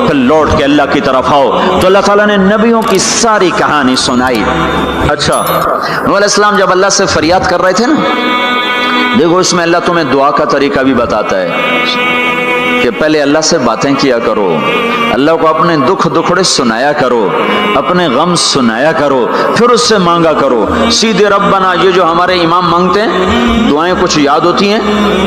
پھر لوٹ کے اللہ کی طرف آؤ. تو اللہ تعالیٰ نے نبیوں کی ساری کہانی سنائی. اچھا نوح علیہ السلام جب اللہ سے فریاد کر رہے تھے نا، دیکھو اس میں اللہ تمہیں دعا کا طریقہ بھی بتاتا ہے کہ پہلے اللہ سے باتیں کیا کرو، اللہ کو اپنے دکھ دکھڑے سنایا کرو، اپنے غم سنایا کرو، پھر اس سے مانگا کرو. سیدھے ربنا یہ جو ہمارے امام مانگتے ہیں دعائیں کچھ یاد ہوتی ہیں،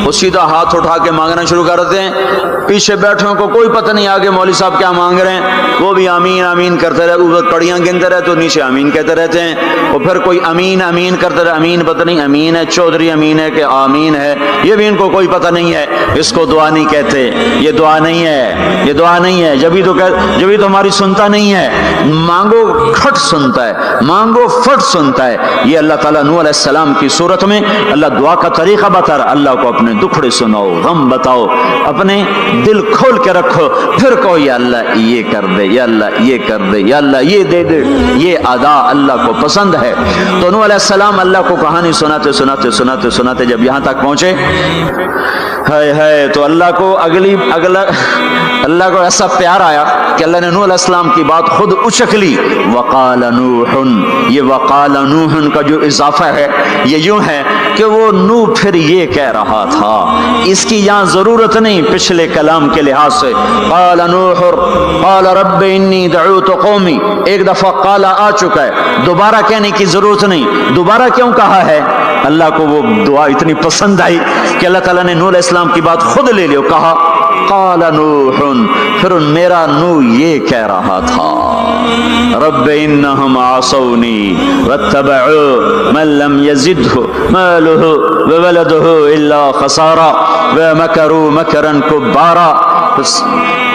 وہ سیدھا ہاتھ اٹھا کے مانگنا شروع کر دیتے ہیں. پیچھے بیٹھوں کو کوئی پتہ نہیں آگے مولوی صاحب کیا مانگ رہے ہیں، وہ بھی آمین آمین کرتے رہے، اوپر کڑیاں گنتے رہے تو نیچے آمین کہتے رہتے ہیں. اور پھر کوئی امین امین کرتے رہے، امین پتہ نہیں امین ہے چودھری امین ہے کہ آمین ہے، یہ بھی ان کو کوئی پتہ نہیں ہے. اس کو دعا نہیں کہتے، یہ دعا نہیں ہے، یہ دعا نہیں ہے. جبھی تو ہماری سنتا نہیں ہے. مانگو کھٹ سنتا ہے، مانگو فٹ سنتا ہے. یہ اللہ تعالیٰ نوح علیہ السلام کی صورت میں اللہ دعا کا طریقہ بتا رہا. اللہ کو اپنے دکھڑے سناؤ، غم بتاؤ، اپنے دل کھول کے رکھو، پھر کہو یا اللہ یہ کر دے، یا اللہ یہ کر دے، یا اللہ یہ دے دے. یہ ادا اللہ کو پسند ہے. تو نوح علیہ السلام اللہ کو کہانی سناتے سناتے سناتے سناتے جب یہاں تک پہنچے، ہے تو اللہ کو اللہ کو ایسا پیار آیا کہ اللہ نے نوح علیہ السلام کی بات خود اچک لی. وقال نوح، یہ وقال نوح کا جو اضافہ ہے یہ یوں ہے کہ وہ نوح پھر یہ کہہ رہا تھا، اس کی یہاں ضرورت نہیں پچھلے کلام کے لحاظ سے. قال نوح قال رب انی دعوت قومی، ایک دفعہ قال آ چکا ہے، دوبارہ کہنے کی ضرورت نہیں. دوبارہ کیوں کہا ہے؟ اللہ کو وہ دعا اتنی پسند آئی کہ اللہ تعالیٰ نے نوح علیہ السلام کی بات خود لے لی، کہا قال نوح، پھر میرا نوح یہ کہہ رہا تھا رب انہم عصونی واتبعوا من لم یزدہ مالہ وولدہ الا خسارا ومکروا مکرا کبارا.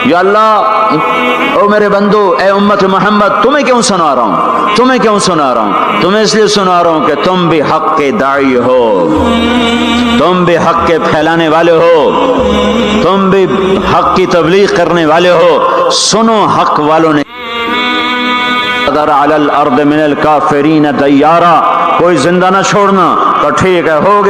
یا اللہ او میرے بندو، اے امت محمد، تمہیں کیوں سنا رہا ہوں؟ تمہیں کیوں سنا رہا ہوں؟ تمہیں اس لیے سنا رہا ہوں کہ تم بھی حق کے داعی ہو، تم بھی حق کے پھیلانے والے ہو، تم بھی حق کی تبلیغ کرنے والے ہو. سنو حق والوں نے قدر علی الارض من الکافرین دیارا، کوئی زندہ نہ چھوڑنا. تو ٹھیک ہے، ہو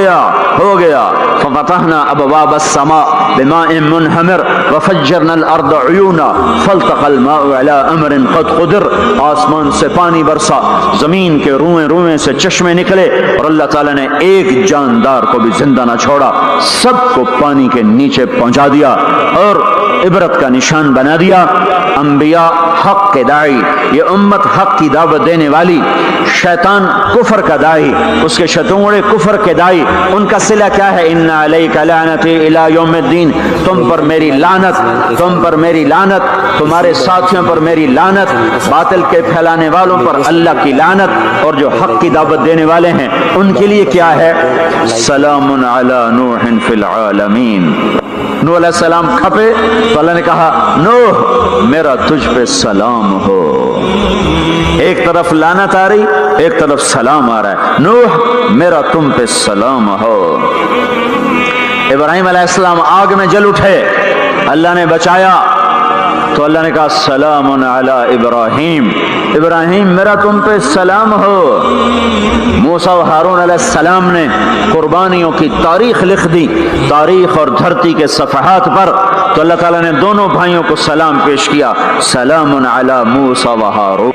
گیا. ففتحنا ابواب السماء بماء منہمر وفجرنا الارض عیونا فالتقى الماء على امر قد قدر. آسمان سے پانی برسا، زمین کے روئیں سے چشمے نکلے، اور اللہ تعالیٰ نے ایک جاندار کو بھی زندہ نہ چھوڑا، سب کو پانی کے نیچے پہنچا دیا اور عبرت کا نشان بنا دیا. انبیاء حق کے داعی، یہ امت حق کی دعوت دینے والی، شیطان کفر کا داعی، اس کے شتونڑے کفر کے داعی، ان کا صلہ کیا ہے؟ ان علیک لعنتی الی یوم الدین، تم پر میری لعنت، تم پر میری لعنت، تمہارے ساتھیوں پر میری لعنت، باطل کے پھیلانے والوں پر اللہ کی لعنت، اور جو حق کی دعوت دینے والے ہیں ان کے لیے کیا ہے؟ سلام علی نوح فی العالمین. نوح علیہ السلام کھپے تو اللہ نے کہا نوح میرا تجھ پہ سلام ہو. ایک طرف لعنت آ رہی، ایک طرف سلام آ رہا ہے. نوح میرا تم پہ سلام ہو. ابراہیم علیہ السلام آگ میں جل اٹھے، اللہ نے بچایا تو اللہ نے کہا سلام علی ابراہیم، ابراہیم میرا تم پہ سلام ہو. موسیٰ و ہارون علیہ السلام نے قربانیوں کی تاریخ لکھ دی، تاریخ اور دھرتی کے صفحات پر، تو اللہ تعالیٰ نے دونوں بھائیوں کو سلام پیش کیا، سلام علی موسیٰ و ہارون.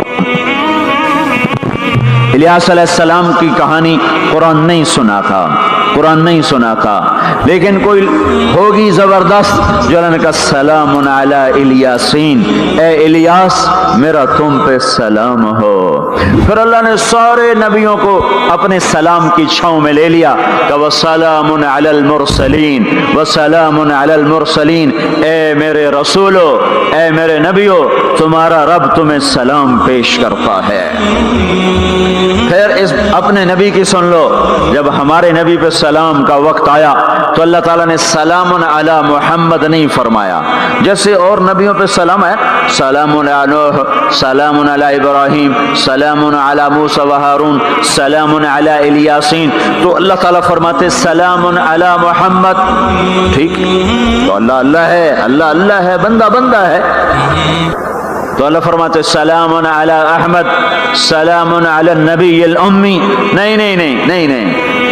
الیاس علیہ السلام کی کہانی قرآن نہیں سنا تھا، لیکن کوئی ہوگی زبردست جو اللہ نے کہا سلام علی الیاسین، اے الیاس میرا تم پہ سلام ہو. پھر اللہ نے سارے نبیوں کو اپنے سلام کی چھاؤں میں لے لیا کہ وسلام علی المرسلین، وسلام علی المرسلین، اے میرے رسولو، اے میرے نبیو، تمہارا رب تمہیں سلام پیش کرتا ہے. پھر اس اپنے نبی کی سن لو، جب ہمارے نبی پہ سلام کا وقت آیا تو اللہ تعالیٰ نے سلام علی محمد نہیں فرمایا، جیسے اور نبیوں پہ سلام ہے، سلام علی نوح، سلام علی ابراہیم، سلام علی موسیٰ و ہارون، سلام علی الیاسین، تو اللہ تعالیٰ فرماتے سلام علی محمد. ٹھیک، تو اللہ اللہ ہے، اللہ اللہ ہے، بندہ بندہ ہے، تو اللہ فرماتے سلام علی احمد، سلام علی النبی الامی. نہیں نہیں نہیں نہیں نہیں،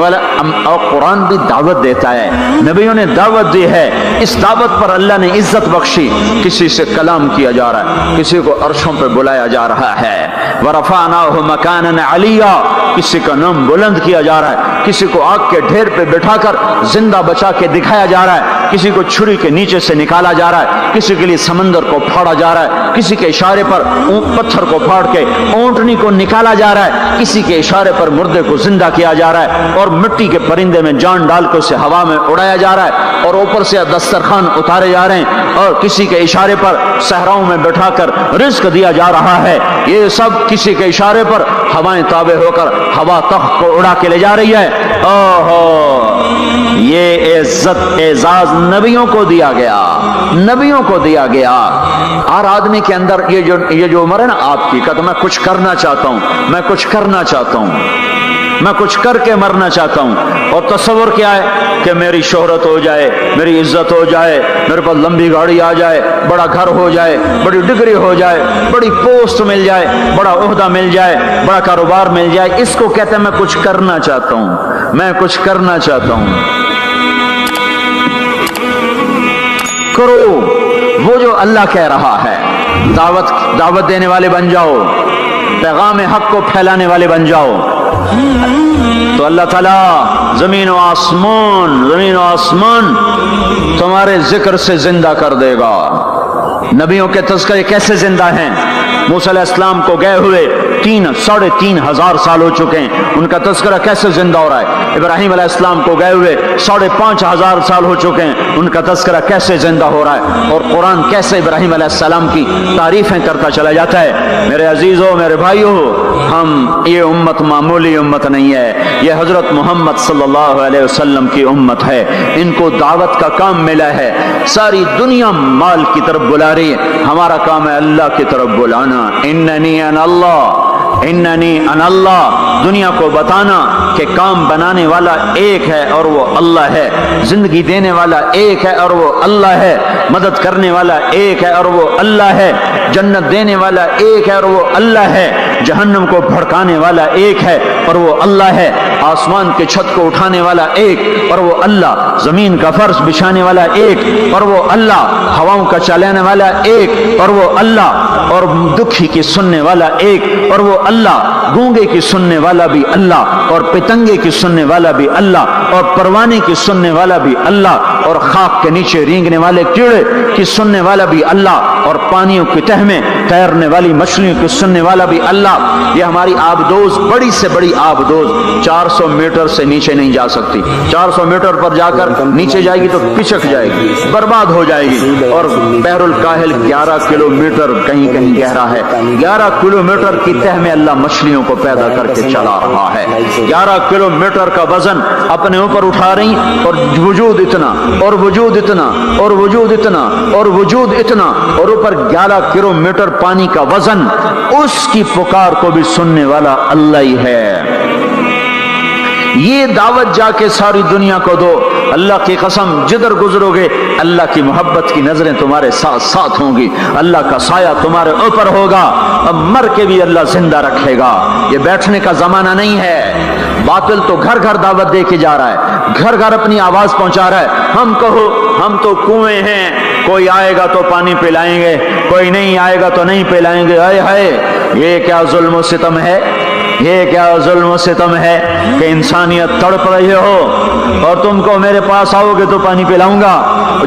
اور قرآن بھی دعوت دیتا ہے، نبیوں نے دعوت دی ہے، اس دعوت پر اللہ نے عزت بخشی۔ کسی سے کلام کیا جا رہا ہے، کسی کو عرشوں پہ بلایا جا رہا ہے، وَرَفَعْنَاهُ مَكَانًا عَلِيًّا، کسی کا نام بلند کیا جا رہا ہے، کسی کو آگ کے ڈھیر پہ بٹھا کر زندہ بچا کے دکھایا جا رہا ہے، کسی کو چھری کے نیچے سے نکالا جا رہا ہے، کسی کے لیے سمندر کو پھاڑا جا رہا ہے، کسی کے اشارے پر پتھر کو پھاڑ کے اونٹنی کو نکالا جا رہا ہے، کسی کے اشارے پر مردے کو زندہ کیا جا رہا ہے، اور مٹی کے پرندے میں جان ڈال کے اسے ہوا میں اڑایا جا رہا ہے، اور اوپر سے دسترخوان اتارے جا رہے ہیں، اور کسی کے اشارے پر صحراؤں میں بٹھا کر رزق دیا جا رہا ہے۔ یہ سب کسی کے اشارے پر ہوائیں تابع ہو کر ہوا تخت کو اڑا کے لے جا رہی ہے۔ اوہو، یہ عزت اعزاز نبیوں کو دیا گیا، نبیوں کو دیا گیا۔ ہر آدمی کے اندر یہ جو عمر ہے نا آپ کی، کہتا میں کچھ کرنا چاہتا ہوں، میں کچھ کرنا چاہتا ہوں، میں کچھ کر کے مرنا چاہتا ہوں، اور تصور کیا ہے کہ میری شہرت ہو جائے، میری عزت ہو جائے، میرے پاس لمبی گاڑی آ جائے، بڑا گھر ہو جائے، بڑی ڈگری ہو جائے، بڑی پوسٹ مل جائے، بڑا عہدہ مل جائے، بڑا کاروبار مل جائے۔ اس کو کہتے ہیں میں کچھ کرنا چاہتا ہوں، میں کچھ کرنا چاہتا ہوں۔ کرو وہ جو اللہ کہہ رہا ہے، دعوت دینے والے بن جاؤ، پیغام حق کو پھیلانے والے بن جاؤ، تو اللہ تعالیٰ زمین و آسمان تمہارے ذکر سے زندہ کر دے گا۔ نبیوں کے تذکرے کیسے زندہ ہیں؟ موسیٰ علیہ السلام کو گئے ہوئے 3,500 سال ہو چکے ہیں، ان کا تذکرہ کیسے زندہ ہو رہا ہے؟ ابراہیم علیہ السلام کو گئے ہوئے 5,500 سال ہو چکے ہیں، ان کا تذکرہ کیسے زندہ ہو رہا ہے؟ اور قرآن کیسے ابراہیم علیہ السلام کی تعریفیں کرتا چلا جاتا ہے۔ میرے عزیزوں، میرے بھائیوں، یہ امت معمولی امت نہیں ہے، یہ حضرت محمد صلی اللہ علیہ وسلم کی امت ہے۔ ان کو دعوت کا کام ملا ہے، ساری دنیا مال کی طرف بلا رہی ہے، ہمارا کام ہے اللہ کی طرف بلانا۔ اننی انا اللہ، اننی انا اللہ، دنیا کو بتانا کہ کام بنانے والا ایک ہے اور وہ اللہ ہے، زندگی دینے والا ایک ہے اور وہ اللہ ہے، مدد کرنے والا ایک ہے اور وہ اللہ ہے، جنت دینے والا ایک ہے اور وہ اللہ ہے، جہنم کو بھڑکانے والا ایک ہے اور وہ اللہ ہے، آسمان کے چھت کو اٹھانے والا ایک اور وہ اللہ، زمین کا فرش بچھانے والا ایک اور وہ اللہ، ہواؤں کا چلانے والا ایک اور وہ اللہ، اور دکھی کی سننے والا ایک اور وہ اللہ، گونگے کی سننے والا بھی اللہ، اور پتنگے کی سننے والا بھی اللہ، اور پروانے کی سننے والا بھی اللہ، اور خاک کے نیچے رینگنے والے کیڑے کی سننے والا بھی اللہ، اور پانیوں کی تہ میں تیرنے والی مچھلیوں کی سننے والا بھی اللہ۔ یہ ہماری آبدوز بڑی سے بڑی آبدوز 400 میٹر سے نیچے نہیں جا سکتی، 400 میٹر پر جا کر نیچے جائے گی تو پچک جائے گی، برباد ہو جائے گی۔ اور بحر الکاہل 11 کلومیٹر کہیں کہیں گہرا ہے، 11 کلومیٹر کی تہ میں اللہ مچھلیوں کو پیدا کر کے چلا رہا ہے، 11 کلومیٹر کا وزن اپنے اوپر اٹھا رہی، اور وجود اتنا اور وجود اتنا اور وجود اتنا اور وجود اتنا، اور اوپر 11 کلومیٹر پانی کا وزن، اس کی پکار کو بھی سننے والا اللہ ہی ہے۔ یہ دعوت جا کے ساری دنیا کو دو، اللہ کی قسم جدھر گزرو گے اللہ کی محبت کی نظریں تمہارے ساتھ ساتھ ہوں گی، اللہ کا سایہ تمہارے اوپر ہوگا، اب مر کے بھی اللہ زندہ رکھے گا۔ یہ بیٹھنے کا زمانہ نہیں ہے، باطل تو گھر گھر دعوت دے کے جا رہا ہے، گھر گھر اپنی آواز پہنچا رہا ہے، ہم کہو ہم تو کنویں ہیں، کوئی آئے گا تو پانی پلائیں گے، کوئی نہیں آئے گا تو نہیں پلائیں گے۔ ہائے ہائے، یہ کیا ظلم و ستم ہے، یہ کیا ظلم و ستم ہے کہ انسانیت تڑپ رہی ہو اور تم کو میرے پاس آؤ گے تو پانی پلاؤں گا۔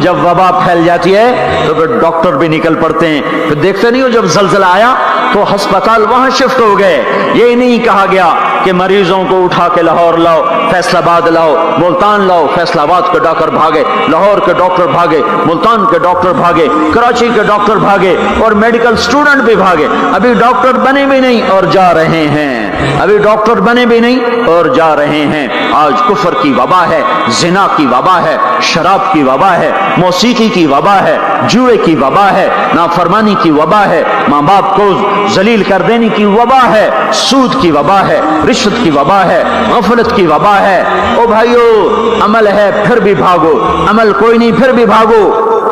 جب وبا پھیل جاتی ہے تو پھر ڈاکٹر بھی نکل پڑتے ہیں، پھر دیکھتے نہیں ہو جب زلزلہ آیا تو ہسپتال وہاں شفٹ ہو گئے۔ یہ نہیں کہا گیا کہ مریضوں کو اٹھا کے لاہور لاؤ، فیصل آباد لاؤ، ملتان لاؤ، فیصل آباد کے ڈاکٹر بھاگے، لاہور کے ڈاکٹر بھاگے، ملتان کے ڈاکٹر بھاگے، کراچی کے ڈاکٹر بھاگے، اور میڈیکل سٹوڈنٹ بھی بھاگے۔ ابھی ڈاکٹر بنے بھی نہیں اور جا رہے ہیں، ابھی ڈاکٹر بنے بھی نہیں اور جا رہے ہیں۔ آج کفر کی وبا ہے، زنا کی وبا ہے، شراب کی وبا ہے، موسیقی کی وبا ہے، جوئے کی وبا ہے، نافرمانی کی وبا ہے، ماں باپ کو ذلیل کر دینے کی وبا ہے، سود کی وبا ہے، رشوت کی وبا ہے، غفلت کی وبا ہے۔ او بھائیو، عمل ہے پھر بھی بھاگو، عمل کوئی نہیں پھر بھی بھاگو۔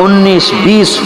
19-20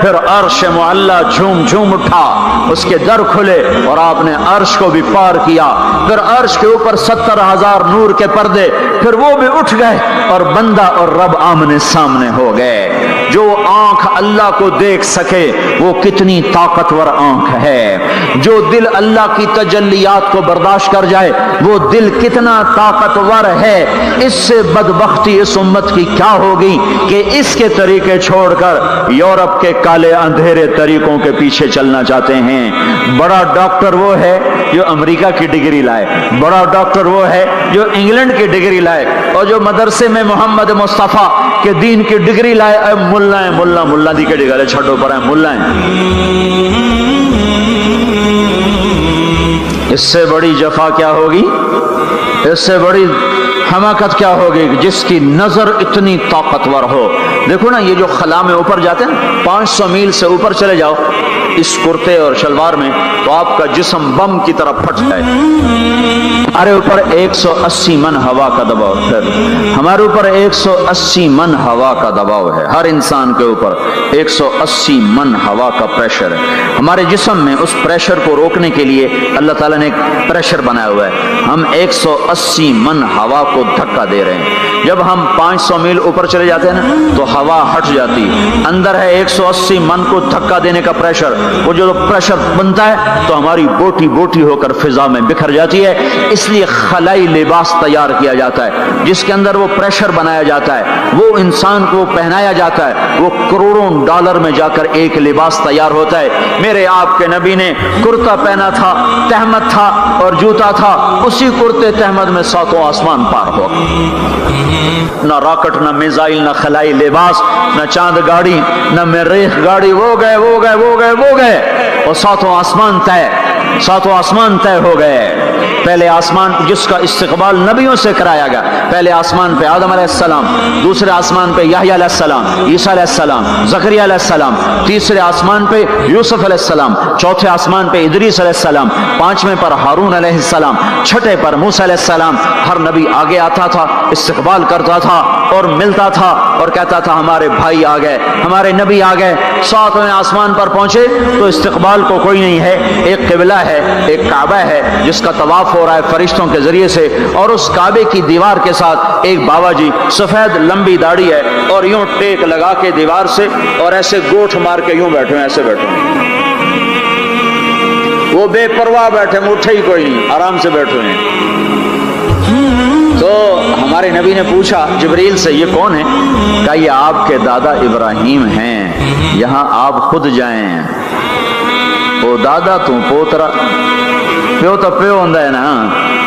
پھر عرش معلا جھوم جھوم اٹھا, اس کے در کھلے اور آپ نے عرش کو بھی پار کیا. پھر عرش کے اوپر 70,000 نور کے پردے, پھر وہ بھی اٹھ گئے اور بندہ اور رب آمنے سامنے ہو گئے. جو آنکھ اللہ کو دیکھ سکے وہ کتنی طاقتور آنکھ ہے. جو دل اللہ کی تجلیات کو برداشت کر جائے وہ دل کتنا طاقتور ہے. اس سے بدبختی اس امت کی کیا ہوگی کہ اس کے طریقے چھوڑ کر یورپ کے کالے اندھیرے طریقوں کے پیچھے چلنا چاہتے ہیں. بڑا ڈاکٹر وہ ہے جو امریکہ کی ڈگری لائے, بڑا ڈاکٹر وہ ہے جو انگلینڈ کی ڈگری لائے, اور جو مدرسے میں محمد مصطفیٰ کے دین کی ڈگری لائے. اے ملا ہے, ملا دی کے ڈگری چھٹو پر ہے ملا ہے. اس سے بڑی جفا کیا ہوگی, اس سے بڑی حماقت کیا ہوگی جس کی نظر اتنی طاقتور ہو. دیکھو نا یہ جو خلا میں اوپر جاتے ہیں 500 میل سے اوپر چلے جاؤ اس کرتے اور شلوار میں تو آپ کا جسم بم کی طرح پھٹ جائے. ہمارے اوپر 180 من ہوا کا دباؤ ہے, ہمارے اوپر 180 من ہوا کا دباؤ ہے. ہر انسان کے اوپر 180 من ہوا کا پریشر ہے. ہمارے جسم میں اس پریشر کو روکنے کے لیے اللہ تعالیٰ نے ایک پریشر بنایا ہوا ہے. ہم 180 من ہوا کو دھکا دے رہے ہیں. جب ہم 500 میل اوپر چلے جاتے ہیں نا تو ہوا ہٹ جاتی. اندر ہے 180 من کو دھکا دینے کا پریشر. وہ جو پریشر بنتا ہے تو ہماری بوٹی بوٹی ہو کر فضا میں بکھر جاتی ہے. اس لیے خلائی لباس تیار کیا جاتا ہے جس کے اندر وہ پریشر بنایا جاتا ہے, وہ انسان کو پہنایا جاتا ہے. وہ کروڑوں ڈالر میں جا کر ایک لباس تیار ہوتا ہے. میرے آپ کے نبی نے کرتا پہنا تھا, تہمت تھا اور جوتا تھا. اسی کرتے تہمت میں 7 آسمان پار ہو. نہ راکٹ, نہ میزائل, نہ خلائی لباس, نہ چاند گاڑی, نہ مریخ گاڑی. وہ گئے اور 7 آسمان طے, 7 آسمان طے ہو گئے. پہلے آسمان جس کا استقبال نبیوں سے کرایا گیا, پہلے آسمان پہ آدم علیہ السلام, دوسرے آسمان پہ یحییٰ علیہ السلام, عیسیٰ علیہ السلام, زکریا علیہ السلام, تیسرے آسمان پہ یوسف علیہ السلام, چوتھے آسمان پہ ادریس علیہ السلام, 5ویں پر ہارون علیہ السلام, 6 پر موسیٰ علیہ السلام. ہر نبی آگے آتا تھا, استقبال کرتا تھا اور ملتا تھا اور کہتا تھا ہمارے بھائی آ گئے, ہمارے نبی آ گئے. 7ویں آسمان پر پہنچے تو استقبال کو کوئی نہیں ہے. ایک قبلہ ہے, ایک کعبہ ہے جس کا طواف ہو رہا ہے فرشتوں کے ذریعے سے, اور اس کعبے کی دیوار کے ساتھ ایک بابا جی, سفید لمبی داڑھی ہے اور یوں ٹیک لگا کے دیوار سے اور ایسے گوٹھ مار کے یوں بیٹھے ہیں, ایسے بیٹھے ہیں. وہ بے پرواہ بیٹھے, اٹھے ہی کوئی نہیں, آرام سے بیٹھے ہیں. تو ہمارے نبی نے پوچھا جبریل سے یہ کون ہے؟ کہا یہ آپ کے دادا ابراہیم ہیں, یہاں آپ خود جائیں. وہ دادا تو پوترا, پیو تو پیو ہوندا ہے نا,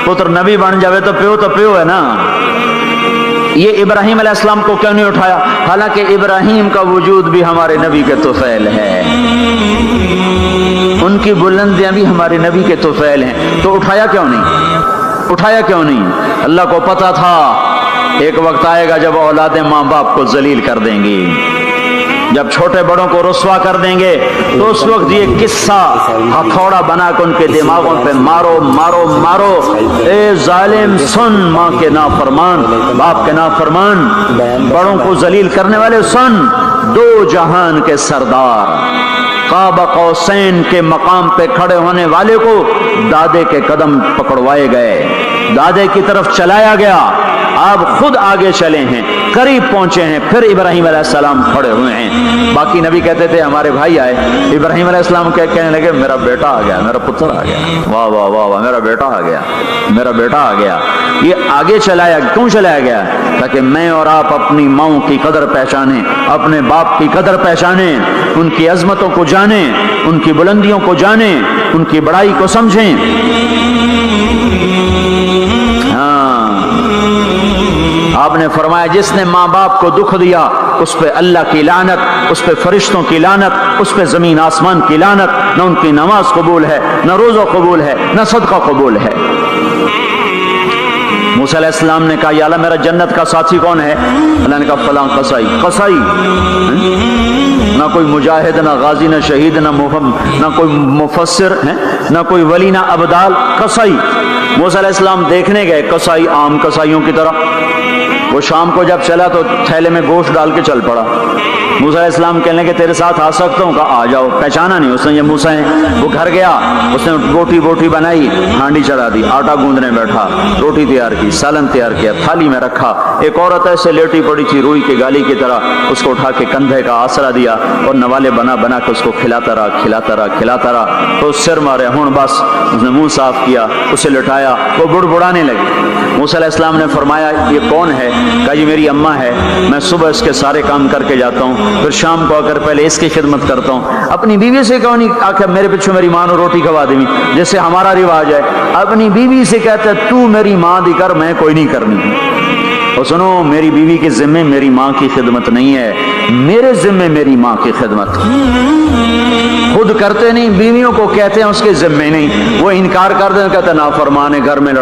پتر نبی بن جاوے تو پیو ہے نا. یہ ابراہیم علیہ السلام کو کیوں نہیں اٹھایا, حالانکہ ابراہیم کا وجود بھی ہمارے نبی کے طفیل ہے, ان کی بلندیاں بھی ہمارے نبی کے طفیل ہیں. تو اٹھایا کیوں نہیں؟ اللہ کو پتا تھا ایک وقت آئے گا جب اولادیں ماں باپ کو ذلیل کر دیں گی, جب چھوٹے بڑوں کو رسوا کر دیں گے تو اس وقت یہ قصہ ہتھوڑا بنا کے ان کے دماغوں پہ مارو. اے ظالم سن, ماں کے نافرمان, باپ کے نافرمان, بڑوں کو ذلیل کرنے والے سن. 2 جہان کے سردار, قاب قوسین کے مقام پہ کھڑے ہونے والے کو دادے کے قدم پکڑوائے گئے, دادے کی طرف چلایا گیا. آپ خود آگے چلے ہیں, قریب پہنچے ہیں, پھر ابراہیم علیہ السلام کھڑے ہوئے ہیں. باقی نبی کہتے تھے ہمارے بھائی آئے, ابراہیم علیہ السلام کہنے لگے میرا بیٹا آ گیا, میرا پتر آ گیا, واہ واہ واہ واہ, میرا بیٹا آ گیا. یہ آگے کیوں چلایا گیا؟ تاکہ میں اور آپ اپنی ماؤں کی قدر پہچانیں, اپنے باپ کی قدر پہچانیں, ان کی عظمتوں کو جانیں, ان کی بلندیوں کو جانیں, ان کی بڑائی کو سمجھیں. آپ نے فرمایا جس نے ماں باپ کو دکھ دیا اس پہ اللہ کی لعنت, اس پہ فرشتوں کی لعنت, اس پہ زمین آسمان کی لعنت. نہ ان کی نماز قبول ہے, نہ روزہ قبول ہے, نہ صدقہ قبول ہے. موسیٰ علیہ السلام نے کہا یا اللہ میرا جنت کا ساتھی کون ہے؟ اللہ نے کہا فلاں قصائی. نہ کوئی مجاہد, نہ غازی, نہ شہید, نہ کوئی مفسر ہے, نہ کوئی ولی, نہ ابدال, قصائی. موسیٰ علیہ السلام دیکھنے گئے کسائی عام کسائیوں کی طرح، وہ شام کو جب چلا تو تھیلے میں گوشت ڈال کے چل پڑا۔ موسیٰ علیہ السلام کہنے لگے تیرے ساتھ آ سکتا ہوں؟ کہا آ جاؤ۔ پہچانا نہیں اس نے یہ موسیٰ ہیں۔ وہ گھر گیا، اس نے بوٹی بنائی، ہانڈی چڑھا دی، آٹا گوندنے بیٹھا، روٹی تیار کی، سالن تیار کیا، تھالی میں رکھا۔ ایک عورت ایسے لیٹی پڑی تھی روئی کی گالی کی طرح، اس کو اٹھا کے کندھے کا آسرا دیا اور نوالے بنا بنا کے اس کو کھلاتا رہا۔ تو سر مارے ہون بس، اس نے منہ صاف کیا، اسے لٹایا، وہ بڑبڑانے لگی۔ موسیٰ علیہ السلام نے فرمایا یہ کون ہے؟ کہا یہ میری اماں ہے، میں صبح اس کے سارے کام کر کے جاتا ہوں، پھر شام کو آ کر پہلے اس کی خدمت کرتا ہوں۔ اپنی بیوی سے کہو نہیں آخر میرے پیچھے میری ماں نے روٹی کھوا دی، جیسے ہمارا رواج ہے، اپنی بیوی سے کہتا ہے تو میری ماں دی کر، میں کوئی نہیں کرنی۔ اور سنو، میری بیوی کے ذمے میری ماں کی خدمت نہیں ہے، میرے ذمے میری ماں کی خدمت۔ خود کرتے نہیں، بیویوں کو کہتے ہیں اس کے ذمے نہیں، وہ انکار کر دیں، کہتے نافرمان ہے، گھر میں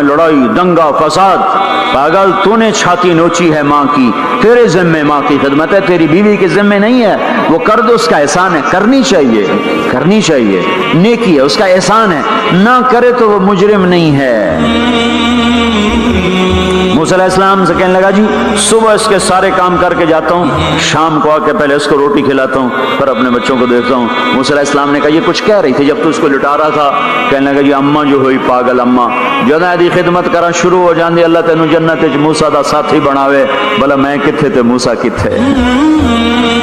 لڑائی، دنگا فساد۔ پاگل، تو نے چھاتی نوچی ہے ماں کی، تیرے ذمے ماں کی خدمت ہے، تیری بیوی کے ذمے نہیں ہے۔ وہ کر دو، اس کا احسان ہے، کرنی چاہیے، نیکی ہے، اس کا احسان ہے، نہ کرے تو وہ مجرم نہیں ہے۔ موسیٰ علیہ السلام سے کہنے لگا جی صبح اس کے سارے کام کر کے جاتا ہوں، شام کو آ کے پہلے اس کو روٹی کھلاتا ہوں، پھر اپنے بچوں کو دیکھتا ہوں۔ موسیٰ علیہ السلام نے کہا یہ کچھ کہہ رہی تھی جب تو اس کو لٹا رہا تھا؟ کہنے لگا جی اماں جو ہوئی پاگل اماں، جدوں دی خدمت کرا شروع ہو جاندی، اللہ تینوں جنت وچ موسیٰ دا ساتھی بناوے، بھلا میں کتھے تے موسیٰ کتھے؟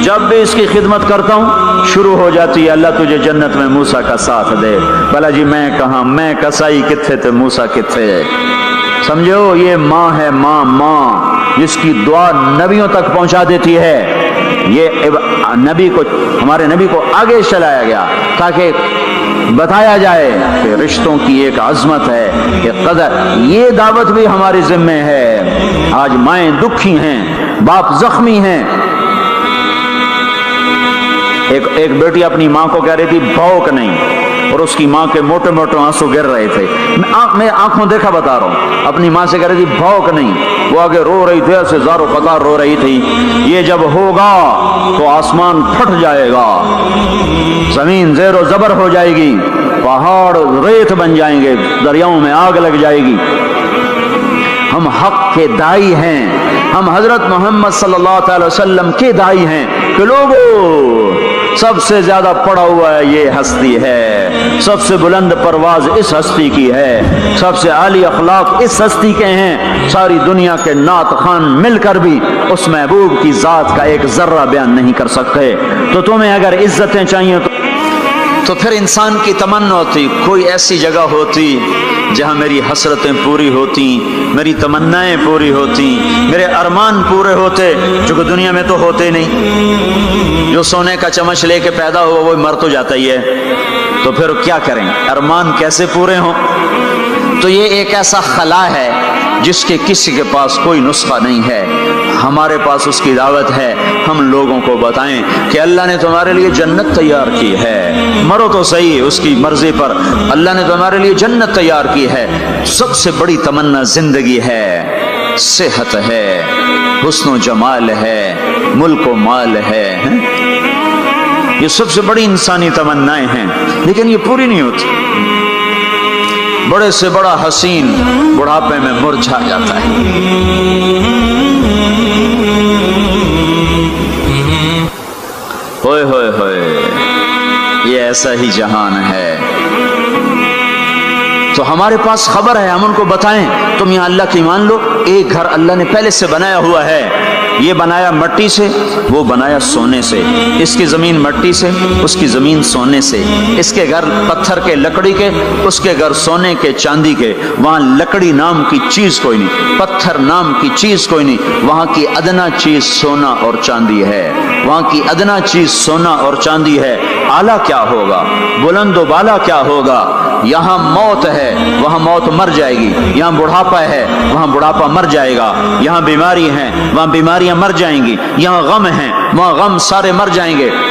جب بھی اس کی خدمت کرتا ہوں شروع ہو جاتی ہے اللہ تجھے جنت میں موسیٰ کا ساتھ دے، بھلا جی میں کہاں، میں کسائی کتھے تے موسیٰ کتھے؟ سمجھو، یہ ماں ہے، ماں جس کی دعا نبیوں تک پہنچا دیتی ہے۔ یہ ہمارے نبی کو آگے چلایا گیا تاکہ بتایا جائے کہ رشتوں کی ایک عظمت ہے، ایک قدر، یہ دعوت بھی ہمارے ذمے ہے۔ آج مائیں دکھی ہیں، باپ زخمی ہیں۔ ایک بیٹی اپنی ماں کو کہہ رہی تھی بھوک نہیں، اور اس کی ماں کے موٹے موٹے آنسو گر رہے تھے۔ میں آنکھوں دیکھا بتا رہا ہوں، اپنی ماں سے کہہ رہی تھی بھوک نہیں، وہ آگے رو رہی تھی، ایسے زارو قطار رو رہی تھی۔ یہ جب ہوگا تو آسمان پھٹ جائے گا، زمین زیر و زبر ہو جائے گی، پہاڑ ریت بن جائیں گے، دریاؤں میں آگ لگ جائے گی۔ ہم حق کے دائی ہیں، ہم حضرت محمد صلی اللہ تعالی وسلم کے دائی ہیں کہ لوگوں سب سے زیادہ پڑا ہوا ہے یہ ہستی ہے، سب سے بلند پرواز اس ہستی کی ہے، سب سے عالی اخلاق اس ہستی کے ہیں۔ ساری دنیا کے نعت خوان مل کر بھی اس محبوب کی ذات کا ایک ذرہ بیان نہیں کر سکتے۔ تو تمہیں اگر عزتیں چاہیے تو پھر انسان کی تمنا ہوتی کوئی ایسی جگہ ہوتی جہاں میری حسرتیں پوری ہوتی، میری تمنائیں پوری ہوتی، میرے ارمان پورے ہوتے، جو کہ دنیا میں تو ہوتے نہیں۔ جو سونے کا چمچ لے کے پیدا ہوا وہ مر تو جاتا ہی ہے، تو پھر کیا کریں؟ ارمان کیسے پورے ہوں؟ تو یہ ایک ایسا خلا ہے جس کے کسی کے پاس کوئی نسخہ نہیں ہے، ہمارے پاس اس کی دعوت ہے۔ ہم لوگوں کو بتائیں کہ اللہ نے تمہارے لیے جنت تیار کی ہے، مرو تو صحیح اس کی مرضی پر، اللہ نے تمہارے لیے جنت تیار کی ہے۔ سب سے بڑی تمنا زندگی ہے، صحت ہے، حسن و جمال ہے، ملک و مال ہے، یہ سب سے بڑی انسانی تمنائیں ہیں، لیکن یہ پوری نہیں ہوتی۔ بڑے سے بڑا حسین بڑھاپے میں مرجھا جاتا ہے۔ ہوئے ہوئے ہوئے، یہ ایسا ہی جہان ہے۔ تو ہمارے پاس خبر ہے، ہم ان کو بتائیں تم یہاں اللہ کی مان لو، ایک گھر اللہ نے پہلے سے بنایا ہوا ہے، یہ بنایا مٹی سے، وہ بنایا سونے سے، اس کی زمین مٹی سے، اس کی زمین سونے سے، اس کے گھر پتھر کے لکڑی کے، اس کے گھر سونے کے چاندی کے، وہاں لکڑی نام کی چیز کوئی نہیں، پتھر نام کی چیز کوئی نہیں، وہاں کی ادنا چیز سونا اور چاندی ہے، وہاں کی ادنا چیز سونا اور چاندی ہے۔ اعلیٰ کیا ہوگا، بلند و بالا کیا ہوگا؟ یہاں موت ہے، وہاں موت مر جائے گی، یہاں بڑھاپا ہے، وہاں بڑھاپا مر جائے گا، یہاں بیماری ہیں، وہاں بیماریاں مر جائیں گی، یہاں غم ہیں، وہاں غم سارے مر جائیں گے،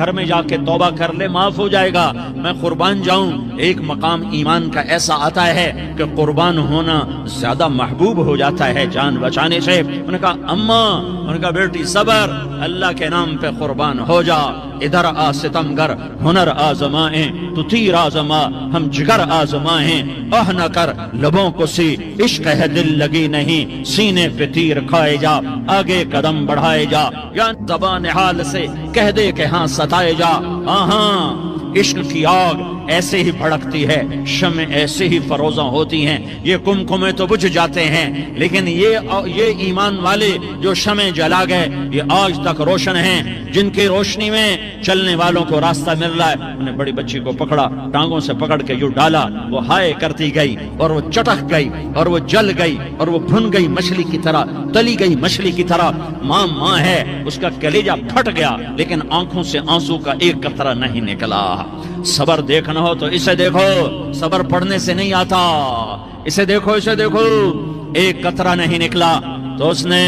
گھر میں جا کے توبہ کر لے، معاف ہو جائے گا، میں قربان جاؤں۔ ایک مقام ایمان کا ایسا آتا ہے کہ قربان ہونا زیادہ محبوب ہو جاتا ہے جان بچانے سے۔ انہوں نے کہا اماں، انہوں نے کہا بیٹی صبر، اللہ کے نام پہ قربان ہو جا۔ ادھر آ ستمگر، ہنر آزمائیں، تو تیر آزما، ہم جگر آزمائیں، اہ نہ کر لبوں کو سی، عشق ہے دل لگی نہیں، سینے پہ تیر کھائے جا، آگے قدم بڑھائے جا، یا زبان حال سے کہہ دے کہ ہاں ستائے جا۔ ہاں عشق کی آگ ایسے ہی بھڑکتی ہے، شمع ایسے ہی فروزاں ہوتی ہیں، یہ کمکمے تو بجھ جاتے ہیں، لیکن یہ ایمان والے جو شمع جلا گئے یہ آج تک روشن ہیں، جن کی روشنی میں چلنے والوں کو راستہ مل رہا ہے۔ انہیں بڑی بچی کو پکڑا، ٹانگوں سے پکڑ کے یوں ڈالا، وہ ہائے کرتی گئی اور وہ چٹک گئی اور وہ جل گئی اور وہ بھن گئی مچھلی کی طرح، تلی گئی مچھلی کی طرح۔ ماں ہے، اس کا کلیجہ پھٹ گیا، لیکن آنکھوں سے آنسو کا ایک قطرہ نہیں نکلا۔ صبر دیکھنا ہو تو اسے دیکھو، صبر پڑھنے سے نہیں آتا، اسے دیکھو، اسے دیکھو۔ ایک قطرہ نہیں نکلا تو اس نے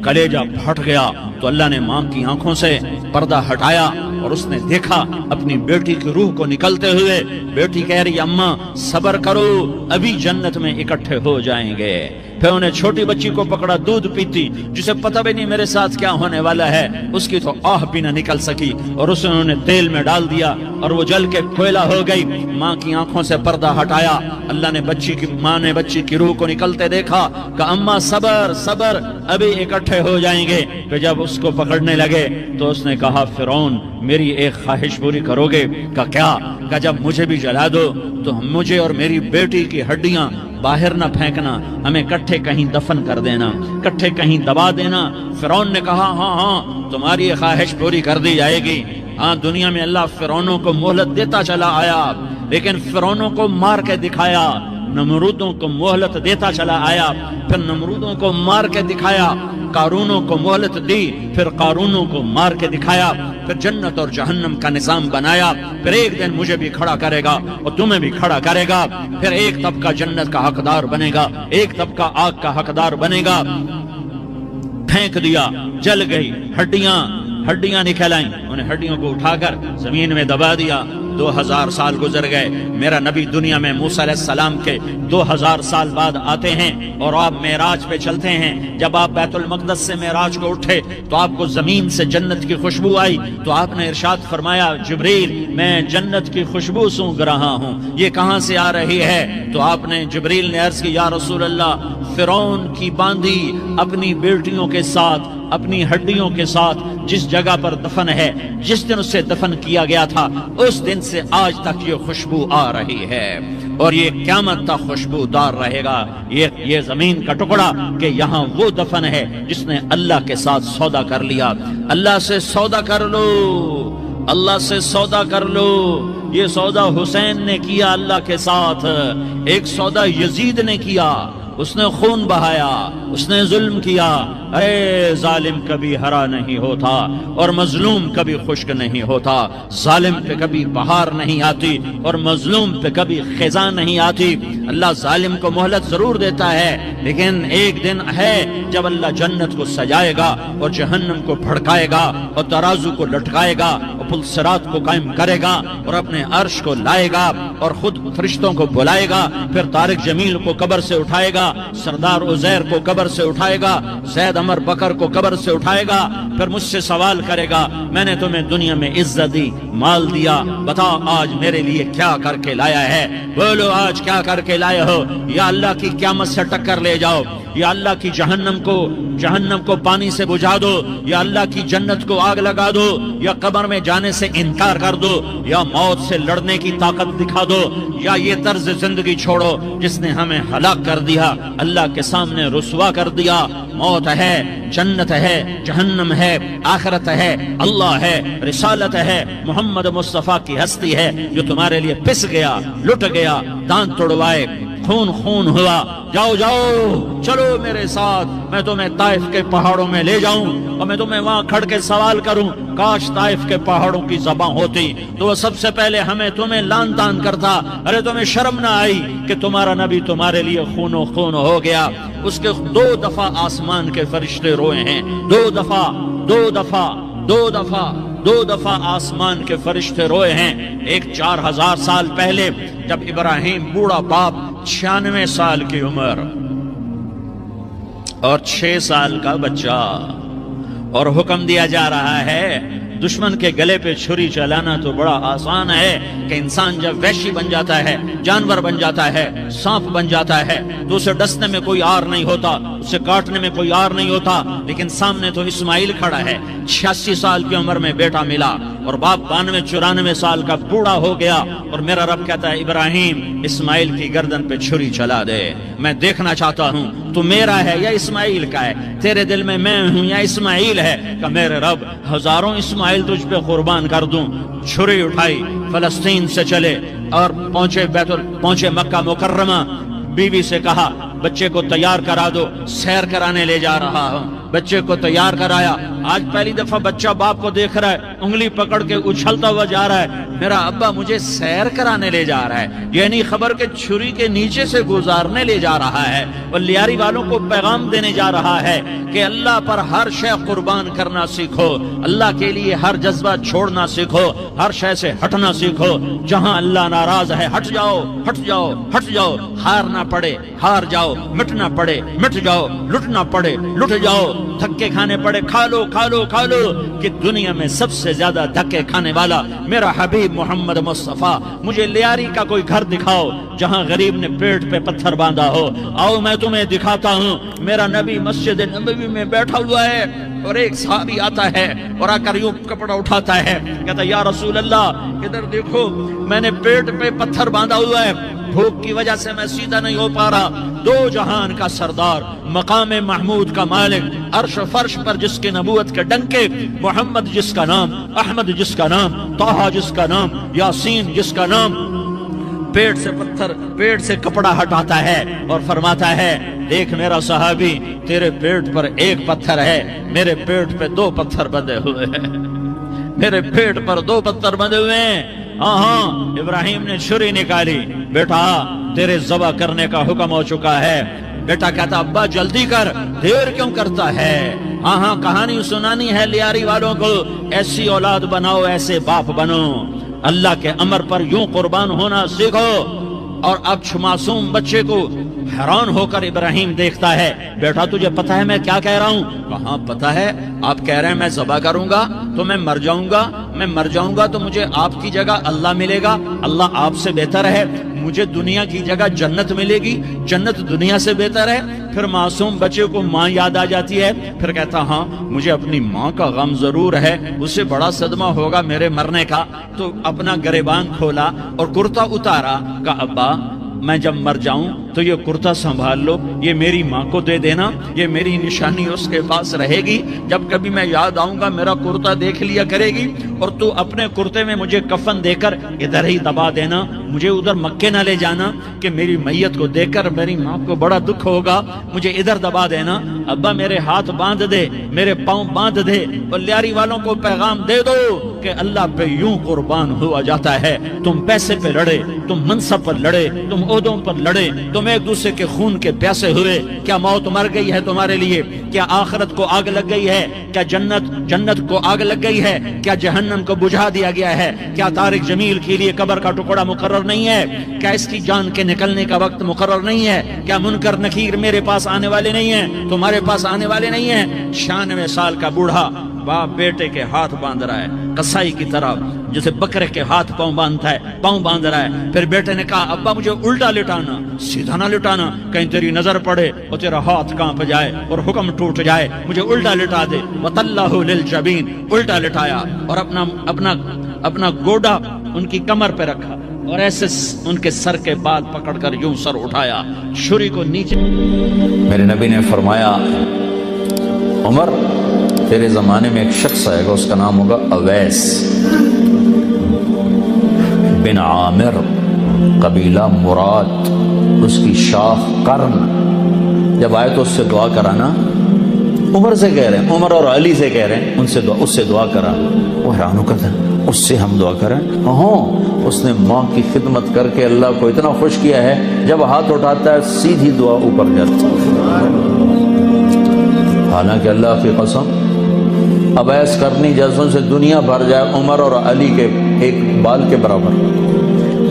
کلیجہ پھٹ گیا، تو اللہ نے ماں کی آنکھوں سے پردہ ہٹایا اور اس نے دیکھا اپنی بیٹی کی روح کو نکلتے ہوئے۔ بیٹی کہہ رہی اماں صبر کرو، ابھی جنت میں اکٹھے ہو جائیں گے۔ پھر انہیں چھوٹی بچی کو پکڑا، دودھ پیتی، جسے پتہ بھی نہیں میرے ساتھ کیا ہونے والا ہے، اس کی تو آہ بھی نہ نکل سکی، اور اسے انہوں نے تیل میں ڈال دیا اور وہ جل کے کوئلہ ہو گئی۔ ماں کی آنکھوں سے پردہ ہٹایا، اللہ نے ماں نے بچی کی روح کو نکلتے دیکھا کہ اماں صبر صبر، ابھی اکٹھے ہو جائیں گے۔ پھر جب اس کو پکڑنے لگے تو اس نے کہا فرعون میری ایک خواہش پوری کرو گے؟ کیا؟ کہ جب مجھے بھی جلا دو تو مجھے اور میری بیٹی کی ہڈیاں باہر نہ پھینکنا، ہمیں کٹھے کہیں دفن کر دینا، کٹھے کہیں دبا دینا۔ فرعون نے کہا ہاں تمہاری یہ خواہش پوری کر دی جائے گی۔ ہاں دنیا میں اللہ فرعونوں کو مہلت دیتا چلا آیا، لیکن فرعونوں کو مار کے دکھایا، نمرودوں کو مہلت دیتا چلا آیا، پھر نمرودوں کو مار کے دکھایا، قارونوں کو مہلت دی، پھر قارونوں کو مار کے دکھایا، پھر جنت اور جہنم کا نظام بنایا۔ پھر ایک دن مجھے بھی کھڑا کرے گا اور تمہیں بھی کھڑا کرے گا، پھر ایک طبقہ جنت کا حقدار بنے گا، ایک طبقہ آگ کا حقدار بنے گا۔ پھینک دیا، جل گئی، ہڈیاں نکل آئیں، انہیں ہڈیوں کو اٹھا کر زمین میں دبا دیا۔ 2000 سال گزر گئے، میرا نبی دنیا میں موسیٰ علیہ السلام کے 2000 سال بعد آتے ہیں اور آپ معراج پہ چلتے ہیں۔ جب آپ بیت المقدس سے معراج کو اٹھے تو آپ کو زمین سے جنت کی خوشبو آئی، تو آپ نے ارشاد فرمایا جبریل میں جنت کی خوشبو سونگ رہا ہوں، یہ کہاں سے آ رہی ہے؟ تو آپ نے جبریل نے عرض کی یا رسول اللہ فرعون کی باندھی اپنی بیٹیوں کے ساتھ، اپنی ہڈیوں کے ساتھ جس جگہ پر دفن ہے، جس دن اسے دفن کیا گیا تھا، اس دن سے آج تک یہ خوشبو آ رہی ہے، اور یہ قیامت تک خوشبو دار رہے گا۔ یہ زمین کا ٹکڑا کہ یہاں وہ دفن ہے جس نے اللہ کے ساتھ سودا کر لیا۔ اللہ سے سودا کر لو، اللہ سے سودا کر لو۔ یہ سودا حسین نے کیا اللہ کے ساتھ، ایک سودا یزید نے کیا، اس نے خون بہایا، اس نے ظلم کیا۔ اے ظالم کبھی ہرا نہیں ہوتا اور مظلوم کبھی خشک نہیں ہوتا، ظالم پہ کبھی بہار نہیں آتی اور مظلوم پہ کبھی خزاں نہیں آتی۔ اللہ ظالم کو مہلت ضرور دیتا ہے، لیکن ایک دن ہے جب اللہ جنت کو سجائے گا اور جہنم کو بھڑکائے گا اور ترازو کو لٹکائے گا اور پل صراط کو قائم کرے گا اور اپنے عرش کو لائے گا اور خود فرشتوں کو بلائے گا، پھر طارق جمیل کو قبر سے اٹھائے گا، سردار عزیر کو قبر سے اٹھائے گا، زید عمر بکر کو قبر سے اٹھائے گا، پھر مجھ سے سوال کرے گا میں نے تمہیں دنیا میں عزت دی، مال دیا، بتا آج میرے لیے کیا کر کے لایا ہے؟ بولو آج کیا کر کے لائے ہو؟ یا اللہ کی قیامت سے ٹکر لے جاؤ، یا اللہ کی جہنم کو پانی سے بجھا دو، یا اللہ کی جنت کو آگ لگا دو، یا قبر میں جانے سے انکار کر دو، یا موت سے لڑنے کی طاقت دکھا دو، یا یہ طرز زندگی چھوڑو جس نے ہمیں ہلاک کر دیا، اللہ کے سامنے رسوا کر دیا۔ موت ہے، جنت ہے، جہنم ہے، آخرت ہے، اللہ ہے، رسالت ہے، محمد مصطفیٰ کی ہستی ہے جو تمہارے لیے پس گیا، لٹ گیا، دانت توڑوائے، خون ہوا۔ جاؤ چلو میرے ساتھ، میں تمہیں طائف کے پہاڑوں میں لے جاؤں اور میں تمہیں وہاں کھڑ کے سوال کروں، کاش طائف کے پہاڑوں کی زبان ہوتی تو وہ سب سے پہلے ہمیں تمہیں لان تان کرتا۔ ارے تمہیں شرم نہ آئی کہ تمہارا نبی تمہارے لیے خون ہو گیا؟ اس کے 2 دفعہ آسمان کے فرشتے روئے ہیں، 2 دفعہ دو دفعہ آسمان کے فرشتے روئے ہیں، ایک 4000 سال پہلے جب ابراہیم بوڑھا باپ 96 سال کی عمر اور 6 سال کا بچہ، اور حکم دیا جا رہا ہے دشمن کے گلے پہ چھری چلانا تو بڑا آسان ہے کہ انسان جب وحشی بن جاتا ہے، جانور بن جاتا ہے، سانپ بن جاتا ہے تو اسے ڈسنے میں کوئی آر نہیں ہوتا، اسے کاٹنے میں کوئی آر نہیں ہوتا، لیکن سامنے تو اسماعیل کھڑا ہے، 86 سال کی عمر میں بیٹا ملا اور باپ 92-94 سال کا بوڑھا ہو گیا، اور میرا رب کہتا ہے ابراہیم اسماعیل کی گردن پہ چھری چلا دے، میں دیکھنا چاہتا ہوں تو میرا ہے یا اسماعیل کا ہے، تیرے دل میں میں ہوں یا اسماعیل ہے؟ کہ میرے رب ہزاروں اسماعیل تجھ پہ قربان کر دوں۔ چھری اٹھائی، فلسطین سے چلے اور پہنچے مکہ مکرمہ، بیوی سے کہا بچے کو تیار کرا دو، سیر کرانے لے جا رہا ہوں، بچے کو تیار کرایا۔ آج پہلی دفعہ بچہ باپ کو دیکھ رہا ہے، انگلی پکڑ کے اچھلتا ہوا جا رہا ہے، میرا ابا مجھے سیر کرانے لے جا رہا ہے، یہ نہیں خبر کہ چھری کے نیچے سے گزارنے لے جا رہا ہے۔ اور لیاری والوں کو پیغام دینے جا رہا ہے کہ اللہ پر ہر شے قربان کرنا سیکھو، اللہ کے لیے ہر جذبہ چھوڑنا سیکھو، ہر شے سے ہٹنا سیکھو، جہاں اللہ ناراض ہے ہٹ جاؤ، ہٹ جاؤ، ہٹ جاؤ، ہار نہ پڑے ہار جاؤ، مٹنا پڑے مٹ جاؤ، لٹنا پڑے لٹ جاؤ، دھکے کھانے پڑے کھا لو کھا لو کھا لو، کہ دنیا میں سب سے زیادہ دھکے کھانے والا میرا حبیب محمد مصطفیٰ۔ مجھے لیاری کا کوئی گھر دکھاؤ جہاں غریب نے پیٹ پہ پتھر باندھا ہو، آؤ میں تمہیں دکھاتا ہوں۔ میرا نبی مسجد نبوی میں بیٹھا ہوا ہے اور ایک صحابی آتا ہے اور آ کر یوں کپڑا اٹھاتا ہے، کہتا ہے یا رسول اللہ ادھر دیکھو، میں نے پیٹ پہ پتھر باندھا ہوا ہے، بھوک کی وجہ سے میں سیدھا نہیں ہو پا رہا۔ دو جہان کا سردار، مقام محمود کا مالک، عرش فرش پر جس کی نبوت کے ڈنکے، محمد جس کا نام، احمد جس کا نام، طٰہٰ جس کا نام، یاسین جس کا نام، پیٹ سے پتھر، پیٹ سے کپڑا ہٹاتا ہے اور فرماتا ہے دیکھ میرا صحابی، تیرے پیٹ پر ایک پتھر ہے، میرے پیٹ پہ 2 پتھر بندھے ہوئے ہیں، میرے پیٹ پر 2 پتھر بندھے ہوئے ہیں۔ ہاں ابراہیم نے چھری نکالی، بیٹا تیرے ذبح کرنے کا حکم ہو چکا ہے۔ بیٹا کہتا ابا جلدی کر، دیر کیوں کرتا ہے؟ ہاں کہانی سنانی ہے لیاری والوں کو، ایسی اولاد بناؤ، ایسے باپ بنو، اللہ کے امر پر یوں قربان ہونا سیکھو۔ اور اب معصوم بچے کو حیران ہو کر ابراہیم دیکھتا ہے، بیٹا تجھے پتا ہے میں کیا کہہ رہا ہوں؟ کہاں پتا ہے، آپ کہہ رہے ہیں میں ذبح کروں گا تو میں مر جاؤں گا، میں مر جاؤں گا تو مجھے آپ کی جگہ اللہ ملے گا، اللہ آپ سے بہتر ہے، مجھے دنیا کی جگہ جنت ملے گی، جنت دنیا سے بہتر ہے۔ پھر معصوم بچے کو ماں یاد آ جاتی ہے، پھر کہتا ہاں مجھے اپنی ماں کا غم ضرور ہے، اسے بڑا صدمہ ہوگا میرے مرنے کا۔ تو اپنا گریبان کھولا اور کرتا اتارا، کہا ابا میں جب مر جاؤں تو یہ کرتا سنبھال لو، یہ میری ماں کو دے دینا، یہ میری نشانی اس کے پاس رہے گی، جب کبھی میں یاد آؤں گا میرا کرتا دیکھ لیا کرے گی، اور تو اپنے کرتے میں مجھے کفن دے کر ادھر ہی دبا دینا، مجھے ادھر مکے نہ لے جانا کہ میری میت کو دیکھ کر میری ماں کو بڑا دکھ ہوگا، مجھے ادھر دبا دینا۔ ابا میرے ہاتھ باندھ دے، میرے پاؤں باندھ دے، اور لیاری والوں کو پیغام دے دو کہ اللہ پہ یوں قربان ہوا جاتا ہے۔ تم پیسے پہ لڑے، تم منصب پر لڑے، تم عہدوں پر لڑے، تم ایک دوسرے کے خون کے پیاسے ہوئے، کیا موت مر گئی ہے تمہارے لیے؟ کیا آخرت کو آگ لگ گئی ہے؟ کیا جنت کو آگ لگ گئی ہے؟ کیا جہنم کو بجھا دیا گیا ہے؟ کیا طارق جمیل کے لیے قبر کا ٹکڑا مقرر نہیں ہے؟ کیا اس کی جان کے نکلنے کا وقت مقرر نہیں ہے؟ کیا منکر نکیر میرے پاس آنے والے نہیں ہیں، تمہارے پاس آنے والے نہیں ہیں؟ 96 سال کا بوڑھا باپ بیٹے کے ہاتھ باندھ رہا ہے قصائی کی طرح، جسے بکرے کے ہاتھ پاؤں باندھتا ہے، پاؤں باندھ رہا ہے۔ پھر بیٹے نے کہا ابا مجھے الٹا لٹانا، سیدھا نہ لٹانا، کہیں تیری نظر پڑے اور تیرا ہاتھ کانپ جائے اور حکم ٹوٹ جائے، مجھے الٹا لٹا دے۔ وَطَلَّهُ لِلْجَبِينِ، الٹا لٹایا اور اپنا گوڈا ان کی کمر پہ رکھا اور ایسے ان کے سر کے بال پکڑ کر یوں سر اٹھایا، چھری کو نیچے۔ میرے نبی نے فرمایا عمر تیرے زمانے میں ایک شخص آئے گا، اس کا نام ہوگا اویس بن عامر، قبیلہ مراد، اس کی شاخ قرن۔ جب آئے تو اس سے دعا کرانا، عمر سے کہہ رہے ہیں، عمر اور علی سے کہہ رہے ہیں، اس سے دعا کرا۔ وہ حیران ہو کر اس سے ہم دعا کریں؟ ہاں، اس نے ماں کی خدمت کر کے اللہ کو اتنا خوش کیا ہے، جب ہاتھ اٹھاتا ہے سیدھی دعا اوپر جاتی ہے۔ حالانکہ اللہ کی قسم اویس کرنی جیسوں سے دنیا بھر جائے عمر اور علی کے ایک بال کے برابر،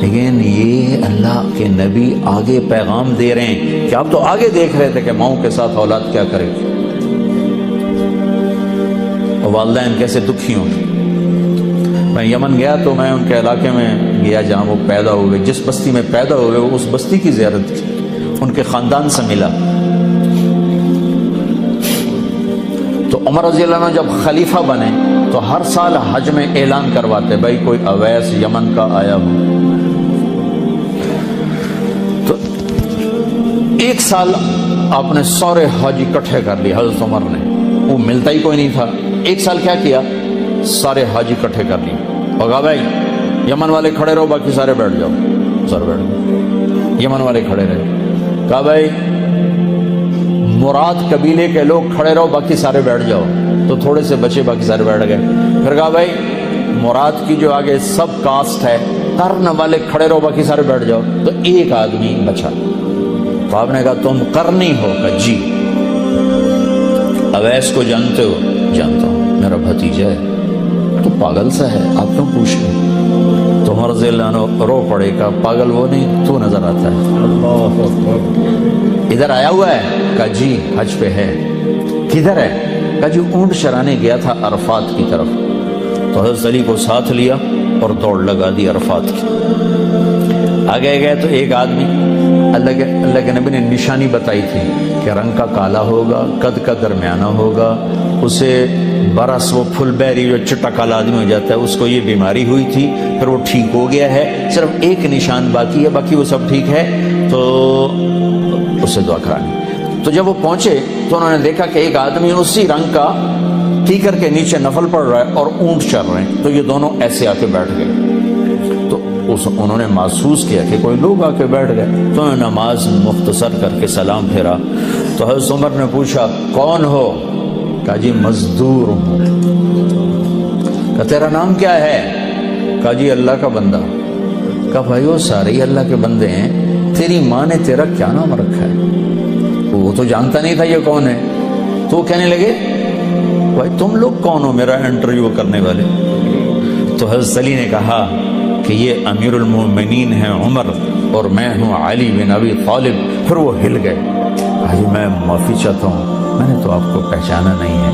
لیکن یہ اللہ کے نبی آگے پیغام دے رہے ہیں کہ آپ تو آگے دیکھ رہے تھے کہ ماؤں کے ساتھ اولاد کیا کرے گی، اور والدین کیسے دکھی ہوں گے۔ میں یمن گیا تو میں ان کے علاقے میں گیا جہاں وہ پیدا ہوئے، جس بستی میں پیدا ہوئے وہ اس بستی کی زیارت کی، ان کے خاندان سے ملا۔ تو عمر رضی اللہ عنہ جب خلیفہ بنے تو ہر سال حج میں اعلان کرواتے بھائی کوئی اویس یمن کا آیا ہو۔ تو ایک سال آپ نے سارے حج اکٹھے کر لیے حضرت عمر نے، وہ ملتا ہی کوئی نہیں تھا۔ ایک سال کیا کیا، سارے حج اکٹھے کر لیے اور کہا بھائی یمن والے کھڑے رہو، باقی سارے بیٹھ جاؤ۔ سارے بیٹھ گئے، یمن والے کھڑے رہے۔ کہا بھائی مراد قبیلے کے لوگ کھڑے رہو، باقی سارے بیٹھ جاؤ۔ تو تھوڑے سے بچے، باقی سارے بیٹھ گئے۔ پھر کہا بھائی مراد کی جو آگے سب کاسٹ ہے، قرن والے کھڑے رہو، باقی سارے بیٹھ جاؤ۔ تو ایک آدمی بچا، تو آپ نے کہا تم قرنی ہو؟ کہا جی۔ اویس کو جانتے ہو؟ جانتا ہوں، میرا بھتیجا ہے۔ تو پاگل سا ہے، آپ کیوں پوچھ رہے ہیں؟ تو عمر رضی اللہ عنہ رو پڑے، کہا پاگل وہ نہیں، تو نظر آتا ہے۔ ادھر آیا ہوا ہے؟ کہا جی حج پہ ہے۔ کدھر ہے؟ کہا جی اونٹ چرانے گیا تھا عرفات کی طرف۔ تو حضرت علی کو ساتھ لیا اور دوڑ لگا دی عرفات کی۔ آگے گئے تو ایک آدمی، اللہ کے نبی نے نشانی بتائی تھی کہ رنگ کا کالا ہوگا، قد کا درمیانہ ہوگا، اسے برس وہ پھل بیری جو چٹا کالا آدمی ہو جاتا ہے، اس کو یہ بیماری ہوئی تھی، پھر وہ ٹھیک ہو گیا ہے، صرف ایک نشان باقی ہے، باقی وہ سب ٹھیک ہے، تو اس سے دعا کرانی۔ تو جب وہ پہنچے تو انہوں نے دیکھا کہ ایک آدمی اسی رنگ کا کیکر کے نیچے نفل پڑ رہا ہے اور اونٹ چر رہے ہیں۔ تو یہ دونوں ایسے آ کے بیٹھ گئے۔ تو انہوں نے محسوس کیا کہ کوئی لوگ آ کے بیٹھ گئے، تو انہوں نے نماز مختصر کر کے سلام پھیرا۔ تو حضرت عمر نے پوچھا کون ہو؟ کہا جی مزدور ہوں۔ کہا تیرا نام کیا ہے؟ کہا جی اللہ کا بندہ۔ کہا بھائی وہ سارے ہی اللہ کے بندے ہیں، تیری ماں نے تیرا کیا نام رکھا ہے؟ وہ تو جانتا نہیں تھا یہ کون ہے۔ تو وہ کہنے لگے بھائی تم لوگ کون ہو میرا انٹرویو کرنے والے؟ تو حضرت علی نے کہا کہ یہ امیر المومنین ہیں عمر اور میں ہوں علی بن ابی طالب۔ پھر وہ ہل گئے، کہا جی میں معافی چاہتا ہوں، میں نے تو آپ کو پہچانا نہیں ہے۔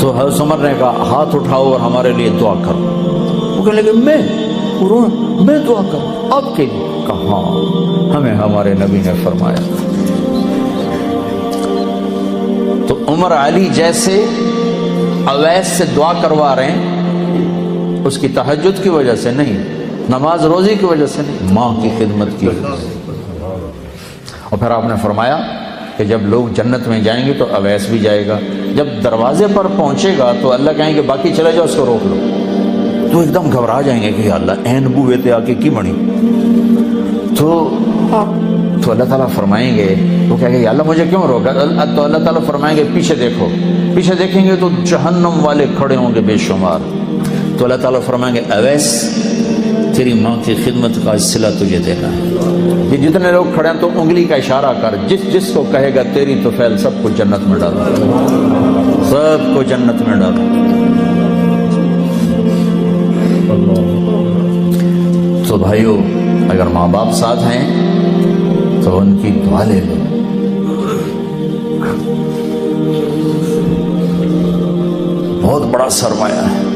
تو حضرت عمر نے کہا ہاتھ اٹھاؤ اور ہمارے لیے دعا کرو۔ وہ کہنے لگے میں دعا کروں آپ کے لیے؟ کہا ہمیں ہمارے نبی نے فرمایا۔ تو عمر علی جیسے اویس سے دعا کروا رہے ہیں، اس کی تہجد کی وجہ سے نہیں، نماز روزی کی وجہ سے نہیں، ماں کی خدمت کی وجہ سے۔ اور پھر آپ نے فرمایا کہ جب لوگ جنت میں جائیں گے تو اویس بھی جائے گا، جب دروازے پر پہنچے گا تو اللہ کہیں گے باقی چلے جاؤ، اس کو روک لو۔ تو ایک دم گھبرا جائیں گے کہ یا اللہ این بوئے تھے آ کے کی بڑی۔ تو اللہ تعالیٰ فرمائیں گے، وہ کہیں گے یا اللہ مجھے کیوں روکا؟ تو اللہ تعالیٰ فرمائیں گے پیچھے دیکھو، پیچھے دیکھیں گے تو جہنم والے کھڑے ہوں گے بے شمار۔ تو اللہ تعالیٰ فرمائیں گے اویس تیری ماں کی خدمت کا صلہ تجھے دینا ہے۔ یہ جتنے لوگ کھڑے ہیں تو انگلی کا اشارہ کر، جس کو کہے گا تیری تو فیل سب کو جنت میں ڈالو، سب کو جنت میں ڈالو۔ تو بھائیو اگر ماں باپ ساتھ ہیں تو ان کی دعا لے لو۔ بہت بڑا سرمایہ ہے۔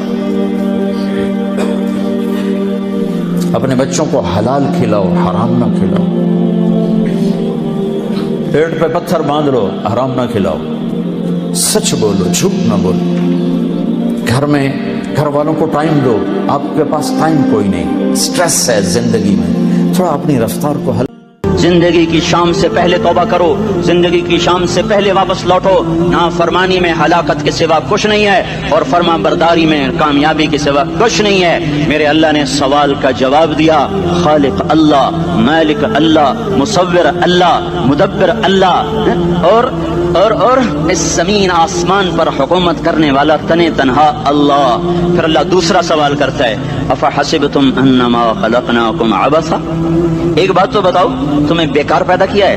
اپنے بچوں کو حلال کھلاؤ، حرام نہ کھلاؤ۔ پیٹ پہ پتھر باندھ لو، حرام نہ کھلاؤ۔ سچ بولو، جھوٹ نہ بولو۔ گھر والوں کو ٹائم دو، آپ کے پاس ٹائم کوئی نہیں، سٹریس ہے زندگی میں، تھوڑا اپنی رفتار کو زندگی کی شام سے پہلے توبہ کرو، زندگی کی شام سے پہلے واپس لوٹو۔ نافرمانی میں ہلاکت کے سوا کچھ نہیں ہے، اور فرما برداری میں کامیابی کے سوا کچھ نہیں ہے۔ میرے اللہ نے سوال کا جواب دیا، خالق اللہ، مالک اللہ، مصور اللہ، مدبر اللہ، اور اس زمین آسمان پر حکومت کرنے والا تنے تنہا اللہ۔ پھر اللہ دوسرا سوال کرتا ہے، افحسبتم انما خلقناکم عبثا، ایک بات تو بتاؤ تمہیں بیکار پیدا کیا ہے؟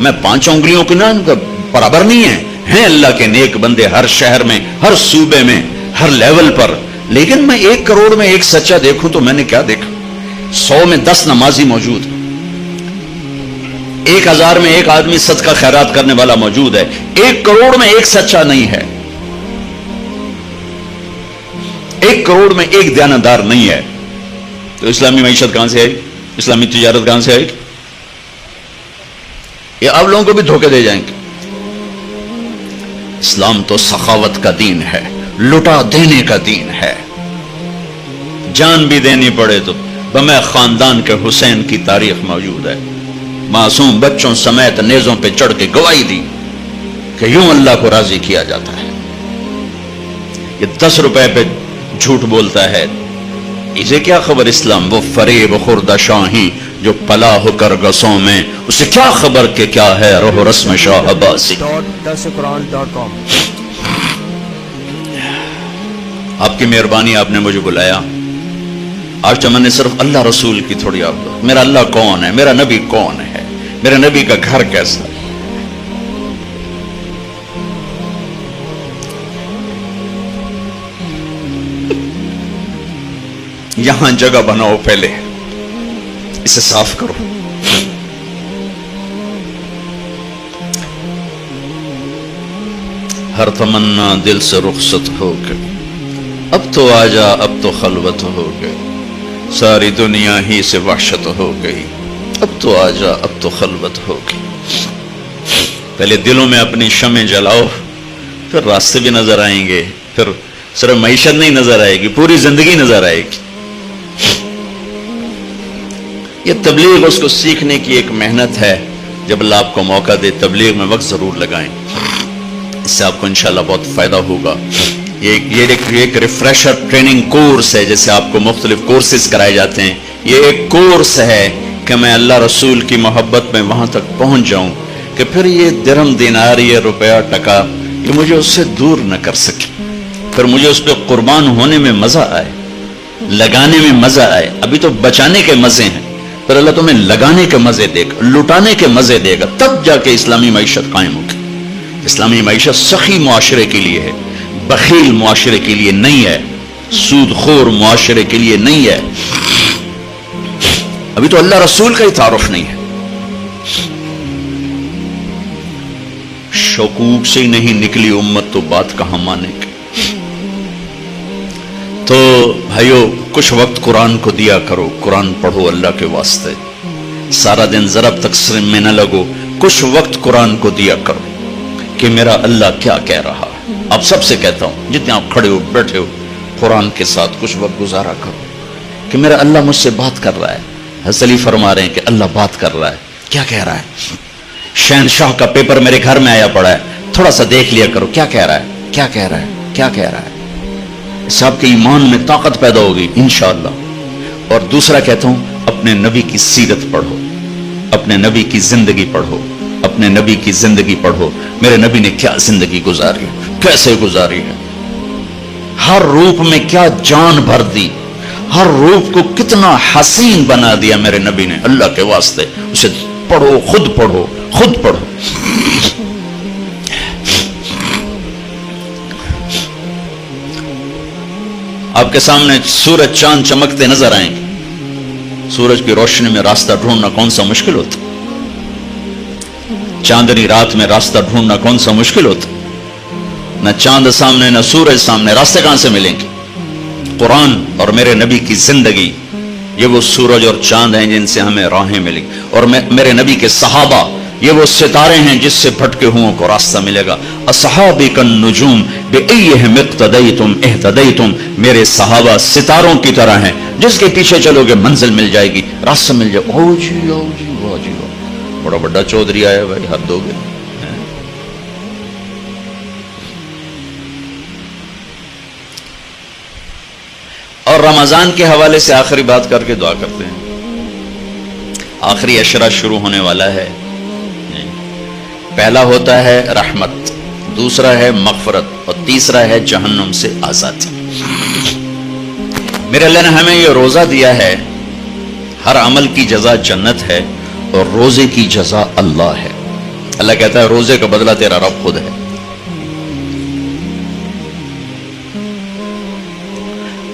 میں 5 انگلیوں کے نام برابر نہیں ہیں اللہ کے نیک بندے ہر شہر میں، ہر صوبے میں، ہر لیول پر، لیکن میں 1 کروڑ میں ایک سچا دیکھوں تو میں نے کیا دیکھا؟ 100 میں 10 نمازی موجود، 1000 میں ایک آدمی صدقہ خیرات کرنے والا موجود ہے، 1 کروڑ میں ایک سچا نہیں ہے، 1 کروڑ میں ایک دیانتدار نہیں ہے، تو اسلامی معیشت کہاں سے آئے گی؟ اسلامی تجارت کہاں سے آئے گی؟ یہ آپ لوگوں کو بھی دھوکے دے جائیں گے۔ اسلام تو سخاوت کا دین ہے، لٹا دینے کا دین ہے، جان بھی دینی پڑے تو بمے خاندان کے حسین کی تاریخ موجود ہے، معصوم بچوں سمیت نیزوں پہ چڑھ کے گواہی دی کہ یوں اللہ کو راضی کیا جاتا ہے۔ یہ 10 روپے پہ جھوٹ بولتا ہے، اسے کیا خبر اسلام؟ وہ فریب خوردہ شاہی جو پلا ہو کر گسوں میں، اسے کیا خبر کہ کیا ہے روح رسم شاہ عباسی۔ .dasquran.com آپ کی مہربانی، آپ نے مجھے بلایا، آج تو میں نے صرف اللہ رسول کی تھوڑی آپ، میرا اللہ کون ہے، میرا نبی کون ہے، میرے نبی کا گھر کیسا ہے۔ یہاں جگہ بناؤ، پہلے اسے صاف کرو۔ ہر تمنا دل سے رخصت ہو گئی، اب تو آجا، اب تو خلوت ہو گئی، ساری دنیا ہی سے وحشت ہو گئی، اب تو آجا، اب تو خلوت ہو گئی۔ پہلے دلوں میں اپنی شمع جلاؤ، پھر راستے بھی نظر آئیں گے، پھر صرف معیشت نہیں نظر آئے گی، پوری زندگی نظر آئے گی۔ یہ تبلیغ اس کو سیکھنے کی ایک محنت ہے، جب اللہ آپ کو موقع دے تبلیغ میں وقت ضرور لگائیں، اس سے آپ کو انشاءاللہ بہت فائدہ ہوگا۔ یہ ایک ریفریشر ٹریننگ کورس ہے، جیسے آپ کو مختلف کورسز کرائے جاتے ہیں، یہ ایک کورس ہے کہ میں اللہ رسول کی محبت میں وہاں تک پہنچ جاؤں کہ پھر یہ درہم دینار، یہ روپیہ ٹکا، یہ مجھے اس سے دور نہ کر سکے، پھر مجھے اس پہ قربان ہونے میں مزہ آئے، لگانے میں مزہ آئے۔ ابھی تو بچانے کے مزے ہیں، پھر اللہ تمہیں لگانے کے مزے دے گا، لٹانے کے مزے دے گا، تب جا کے اسلامی معیشت قائم ہوگی۔ اسلامی معیشت سخی معاشرے کے لیے ہے، بخیل معاشرے کے لیے نہیں ہے، سود خور معاشرے کے لیے نہیں ہے۔ ابھی تو اللہ رسول کا ہی تعارف نہیں ہے، شکوک سے ہی نہیں نکلی امت تو بات کہاں مانے گی۔ تو بھائیو، کچھ وقت قرآن کو دیا کرو، قرآن پڑھو اللہ کے واسطے، سارا دن ضرب تقسیم میں نہ لگو، کچھ وقت قرآن کو دیا کرو کہ میرا اللہ کیا کہہ رہا ہے۔ آپ سب سے کہتا ہوں، جتنے آپ کھڑے ہو بیٹھے ہو، قرآن کے ساتھ کچھ وقت گزارا کرو کہ میرا اللہ مجھ سے بات کر رہا ہے۔ حضرت علی فرما رہے ہیں کہ اللہ بات کر رہا ہے، کیا کہہ رہا ہے؟ شہنشاہ کا پیپر میرے گھر میں آیا پڑا ہے، تھوڑا سا دیکھ لیا کرو، کیا کہہ رہا ہے، کیا کہہ رہا ہے، کیا کہہ رہا ہے۔ اس سے آپ کے ایمان میں طاقت پیدا ہوگی انشاءاللہ۔ اور دوسرا کہتا ہوں، اپنے نبی کی سیرت پڑھو، اپنے نبی کی زندگی پڑھو، اپنے نبی کی زندگی پڑھو، میرے نبی نے کیا زندگی گزاری، کیسے گزاری ہے، ہر روپ میں کیا جان بھر دی، ہر روپ کو کتنا حسین بنا دیا میرے نبی نے، اللہ کے واسطے اسے پڑھو، خود پڑھو، خود پڑھو۔ آپ کے سامنے سورج چاند چمکتے نظر آئیں گے، سورج کی روشنی میں راستہ ڈھونڈنا کون سا مشکل ہوتا، چاندنی رات میں راستہ ڈھونڈنا کون سا مشکل ہوتا، نہ چاند سامنے نہ سورج سامنے، راستے کہاں سے ملیں گے؟ قرآن اور میرے نبی کی زندگی، یہ وہ سورج اور چاند ہیں جن سے ہمیں راہیں ملیں، اور میرے نبی کے صحابہ یہ وہ ستارے ہیں جس سے بھٹکے ہوں کو راستہ ملے گا۔ اصحابی النجوم بأیہم اقتدیتم اہتدیتم، میرے صحابہ ستاروں کی طرح ہیں، جس کے پیچھے چلو گے منزل مل جائے گی، راستہ مل جائے۔ او جی او جی واہ جی واہ، بڑا بڑا چودھری آیا بھائی، حد ہو گئے۔ اور رمضان کے حوالے سے آخری بات کر کے دعا کرتے ہیں، آخری عشرہ شروع ہونے والا ہے۔ پہلا ہوتا ہے رحمت، دوسرا ہے مغفرت، اور تیسرا ہے جہنم سے آزادی۔ میرے اللہ نے ہمیں یہ روزہ دیا ہے، ہر عمل کی جزا جنت ہے اور روزے کی جزا اللہ ہے۔ اللہ کہتا ہے روزے کا بدلہ تیرا رب خود ہے.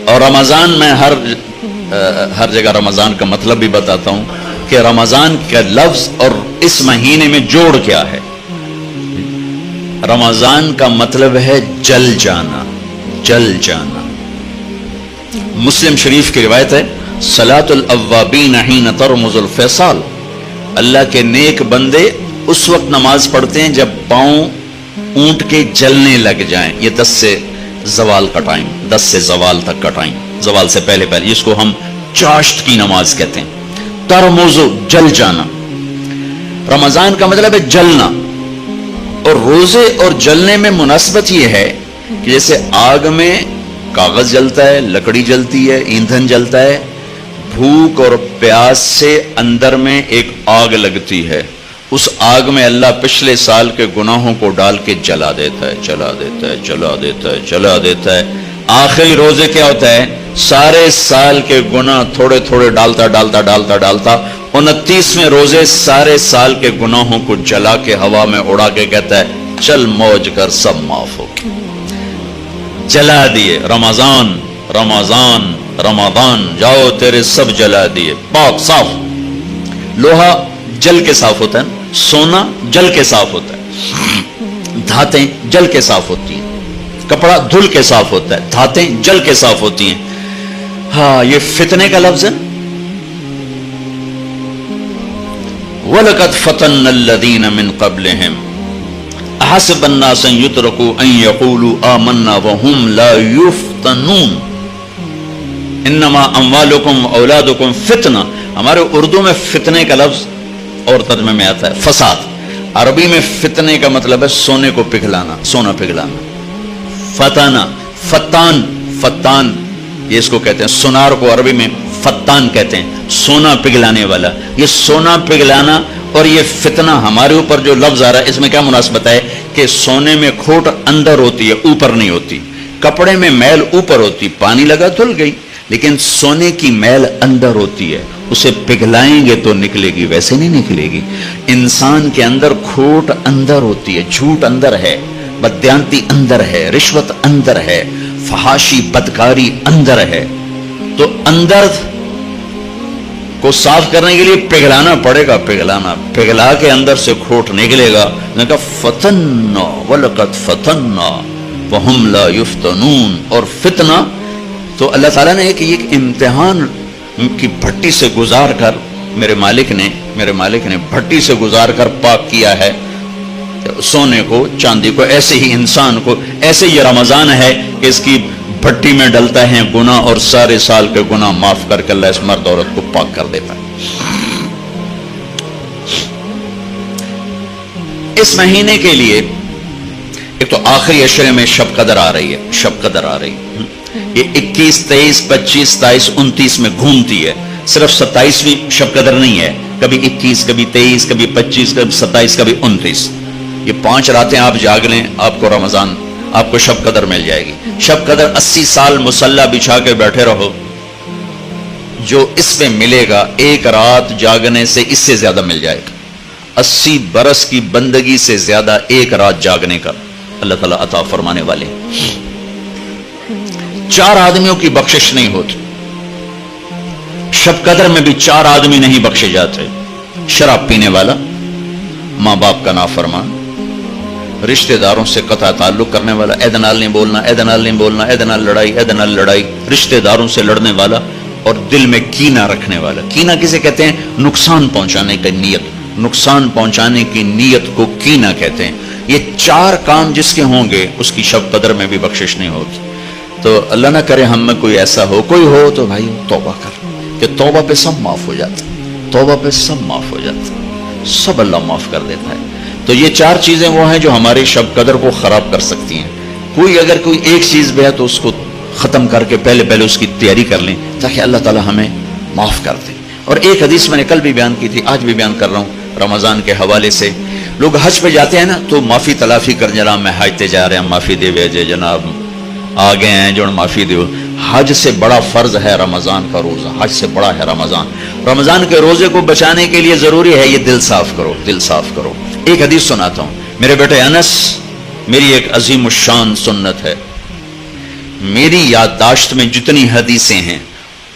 اور رمضان میں ہر جگہ رمضان کا مطلب بھی بتاتا ہوں کہ رمضان کا لفظ اور اس مہینے میں جوڑ کیا ہے. رمضان کا مطلب ہے جل جانا، جل جانا. مسلم شریف کی روایت ہے صلاۃ الاوابین حین ترمز الفصال، اللہ کے نیک بندے اس وقت نماز پڑھتے ہیں جب پاؤں اونٹ کے جلنے لگ جائیں. یہ 10 سے زوال کا ٹائم، 10 سے زوال تک کا ٹائم، زوال سے پہلے پہلے، جس کو ہم چاشت کی نماز کہتے ہیں. ترمزو جل جانا. رمضان کا مطلب ہے جلنا. اور روزے اور جلنے میں مناسبت یہ ہے کہ جیسے آگ میں کاغذ جلتا ہے، لکڑی جلتی ہے، ایندھن جلتا ہے، بھوک اور پیاس سے اندر میں ایک آگ لگتی ہے. اس آگ میں اللہ پچھلے سال کے گناہوں کو ڈال کے جلا دیتا ہے، جلا دیتا ہے، جلا دیتا ہے، جلا دیتا ہے. آخری روزے کیا ہوتا ہے؟ سارے سال کے گناہ تھوڑے تھوڑے ڈالتا ڈالتا ڈالتا ڈالتا 29ویں روزے سارے سال کے گناہوں کو جلا کے ہوا میں اڑا کے کہتا ہے چل موج کر سب معاف ہو. جلا دیے. رمضان رمضان رمضان، جاؤ تیرے سب جلا دیے، پاک صاف. لوہا جل کے صاف ہوتا ہے، سونا جل کے صاف ہوتا ہے، دھاتیں جل کے صاف ہوتی ہیں، کپڑا دھل کے صاف ہوتا ہے، دھاتیں جل کے صاف ہوتی ہیں. ہاں یہ فتنے کا لفظ ہے. وَلَقَدْ فَتَنَّ الَّذِينَ مِن قَبْلِهِمْ أَحَسِبَ النَّاسَ أَن يُتْرَكُوا أَن يَقُولُوا آمَنَّا وَهُمْ لَا يُفْتَنُونَ انما اموالکم اولادکم فتنہ. ہمارے اردو میں فتنے کا لفظ اور ترجمے میں آتا ہے فساد. عربی میں فتنے کا مطلب ہے سونے کو پگھلانا، سونا پگھلانا. فتانہ، فتان، فتان یہ اس کو کہتے ہیں. سونار کو عربی میں فتان کہتے ہیں، سونا پگھلانے والا. یہ سونا پگھلانا اور یہ فتنہ ہمارے اوپر جو لفظ آ رہا ہے اس میں کیا مناسبت ہے کہ سونے میں کھوٹ اندر ہوتی ہے، اوپر نہیں ہوتی. کپڑے میں میل اوپر ہوتی، پانی لگا دھل گئی، لیکن سونے کی میل اندر ہوتی ہے. اسے پگھلائیں گے تو نکلے گی، ویسے نہیں نکلے گی. انسان کے اندر کھوٹ اندر ہوتی ہے، جھوٹ اندر ہے، بدیانتی اندر ہے، رشوت اندر ہے، فحاشی بدکاری اندر ہے. تو اندر کو صاف کرنے کے لیے پگھلانا پڑے گا. پگھلانا، پگھلا کے اندر سے کھوٹ نکلے گا. نے کہا فتنہ وَلَقَدْ فَتَنَّا وَهُمْ لَا يُفْتَنُونَ. اور فتنہ تو اللہ تعالیٰ نے ایک امتحان کی بھٹی سے گزار کر میرے مالک نے بھٹی سے گزار کر پاک کیا ہے سونے کو، چاندی کو. ایسے ہی انسان کو، ایسے یہ رمضان ہے کہ اس کی بھٹی میں ڈلتا ہے گناہ اور سارے سال کے گناہ معاف کر کے اللہ اس مرد عورت کو پاک کر دیتا ہے. اس مہینے کے لیے ایک تو آخری عشرے میں شب قدر آ رہی ہے، شب قدر آ رہی ہے. یہ 21 23 25 27 29 میں گھومتی ہے. صرف 27ویں شب قدر نہیں ہے، کبھی 21 کبھی 23 کبھی 25 کبھی 27 کبھی 29. یہ 5 راتیں آپ جاگ لیں، آپ کو رمضان، آپ کو شب قدر مل جائے گی. شب قدر 80 سال مصلی بچھا کے بیٹھے رہو، جو اس میں ملے گا ایک رات جاگنے سے اس سے زیادہ مل جائے گا. 80 برس کی بندگی سے زیادہ ایک رات جاگنے کا اللہ تعالیٰ عطا فرمانے والے. 4 آدمیوں کی بخشش نہیں ہوتی. شب قدر میں بھی 4 آدمی نہیں بخشے جاتے. شراب پینے والا، ماں باپ کا نافرمان، رشتہ داروں سے قطع تعلق کرنے والا، اے دنال نہیں بولنا، اے دنال نہیں بولنا، اے دنال لڑائی، اے دنال لڑائی، رشتہ داروں سے لڑنے والا اور دل میں کینہ رکھنے والا. کینہ کسے کہتے ہیں؟ نقصان پہنچانے کی نیت. نقصان پہنچانے کی نیت کو کینہ کہتے ہیں. یہ 4 کام جس کے ہوں گے اس کی شب قدر میں بھی بخشش نہیں ہوتی. تو اللہ نہ کرے ہم میں کوئی ایسا ہو، کوئی ہو تو بھائی توبہ کر، کہ توبہ پہ سب معاف ہو جاتا ہے. توبہ پہ سب معاف ہو جاتا ہے، سب اللہ معاف کر دیتا ہے. تو یہ 4 چیزیں وہ ہیں جو ہماری شب قدر کو خراب کر سکتی ہیں. اگر کوئی ایک چیز بھی ہے تو اس کو ختم کر کے پہلے اس کی تیاری کر لیں تاکہ اللہ تعالیٰ ہمیں معاف کر دے. اور ایک حدیث میں نے کل بھی بیان کی تھی، آج بھی بیان کر رہا ہوں رمضان کے حوالے سے. لوگ حج پہ جاتے ہیں نا تو معافی تلافی کر، جناب میں حج تے جا رہے ہیں، معافی دے ویجے جناب آگے ہیں جو معافی دیو. حج سے بڑا فرض ہے رمضان کا روزہ، حج سے بڑا ہے رمضان. رمضان کے روزے کو بچانے کے لیے ضروری ہے یہ دل صاف کرو، دل صاف کرو. ایک حدیث سناتا ہوں. میرے بیٹے انس، میری ایک عظیم الشان سنت ہے. میری یادداشت میں جتنی حدیثیں ہیں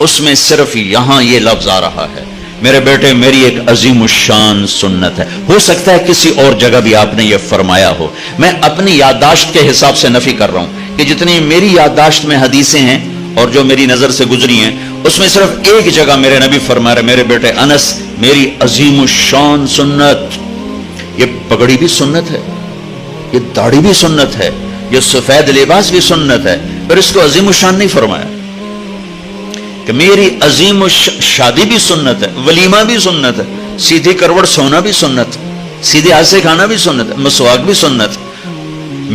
اس میں صرف یہاں یہ لفظ آ رہا ہے. میرے بیٹے میری ایک عظیم الشان سنت ہے. ہو سکتا ہے کسی اور جگہ بھی آپ نے یہ فرمایا ہو. میں اپنی یادداشت کے حساب سے نفی کر رہا ہوں کہ جتنی میری یادداشت میں حدیثیں ہیں اور جو میری نظر سے گزری ہیں اس میں صرف ایک جگہ میرے نبی فرما رہے میرے بیٹے انس میری عظیم الشان سنت. یہ پگڑی بھی سنت ہے، یہ داڑھی بھی سنت ہے، یہ سفید لباس بھی سنت ہے، پھر اس کو عظیم الشان نہیں فرمایا. کہ میری عظیم شادی بھی سنت ہے، ولیمہ بھی سنت ہے، سیدھی کروڑ سونا بھی سنت، سیدھے ہاتھ سے کھانا بھی سنت ہے، مسواک بھی سنت.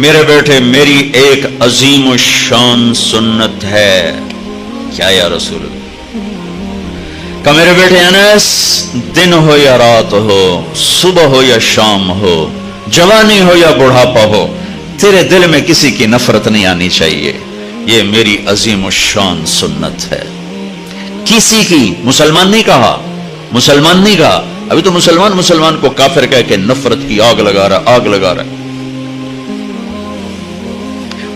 میرے بیٹے میری ایک عظیم الشان سنت ہے. کیا یا رسول اللہ؟ کہ میرے بیٹے انس، دن ہو یا رات ہو، صبح ہو یا شام ہو، جوانی ہو یا بڑھاپا ہو، تیرے دل میں کسی کی نفرت نہیں آنی چاہیے. یہ میری عظیم الشان سنت ہے. کسی کی، مسلمان نہیں کہا، مسلمان نہیں کہا. ابھی تو مسلمان کو کافر کہہ کے نفرت کی آگ لگا رہا، آگ لگا رہا.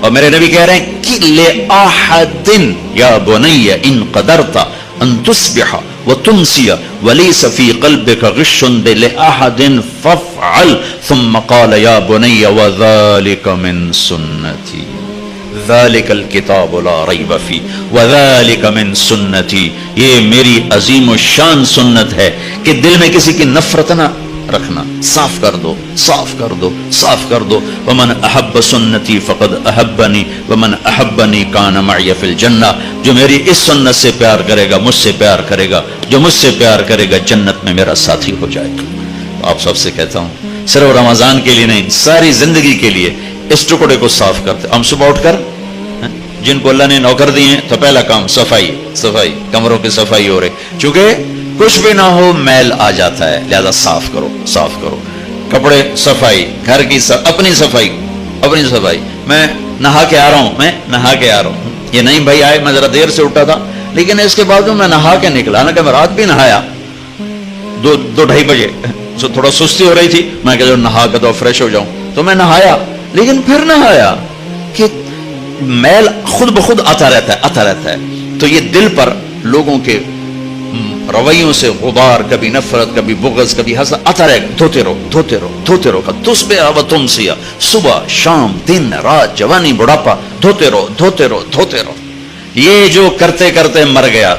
اور میرے نبی کہہ رہے ہیں کہ لِأَحَدٍ يَا بُنَيَّ إِن قَدَرْتَ أَن تُصْبِحَ وَتُمْسِيَ وَلَيْسَ فِي قَلْبِكَ غِشٌّ لِأَحَدٍ فَافْعَلْ ثُمَّ قَالَ يَا بُنَيَّ وَذَلِكَ مِن سُنَّتِي ذَلِكَ الْكِتَابُ لَا رَيْبَ فِيهِ وَذَلِكَ مِن سُنَّتِي. یہ میری عظیم الشان سنت ہے کہ دل میں کسی کی نفرت نہ رکھنا. صاف کر دو، صاف کر دو، صاف کر دو. ومن احب سنتی فقد احبنی ومن احبنی کان معی فی الجنہ. جو میری اس سنت سے پیار کرے گا مجھ سے پیار کرے گا، جو مجھ سے پیار کرے گا جنت میں میرا ساتھی ہو جائے گا. آپ سب سے کہتا ہوں صرف رمضان کے لیے نہیں، ساری زندگی کے لیے اس ٹکڑے کو صاف کرتے. ہم صبح اٹھ کر جن کو اللہ نے نوکر دیے ہیں تو پہلا کام صفائی، صفائی، کمروں کی صفائی ہو رہی. چونکہ کچھ بھی نہ ہو میل آ جاتا ہے، لہذا صاف کرو، صاف کرو. کپڑے صفائی، گھر کی اپنی صفائی، اپنی صفائی. میں نہا کے آ رہا ہوں، میں نہا کے آ رہا ہوں. یہ نہیں بھائی آئے میں ذرا دیر سے اٹھا تھا لیکن اس کے بعد میں نہا کے نکلا نا کہ میں رات بھی نہایا 2-2:30 بجے. تھوڑا سستی ہو رہی تھی، میں کہ نہا کے تو فریش ہو جاؤں تو میں نہایا، لیکن پھر نہایا کہ میل خود بخود آتا رہتا ہے، آتا رہتا ہے. تو یہ دل پر لوگوں کے رویوں سے غبار، کبھی نفرت، کبھی بغض، کبھی حسد آتا رہے گا. دھوتے رہو، دھوتے رہو، دھوتے رہو. تصبح و تمسی، صبح شام دن رات جوانی بڑھاپا، دھوتے رہو، دھوتے رہو، دھوتے رہو. یہ جو کرتے کرتے مر گیا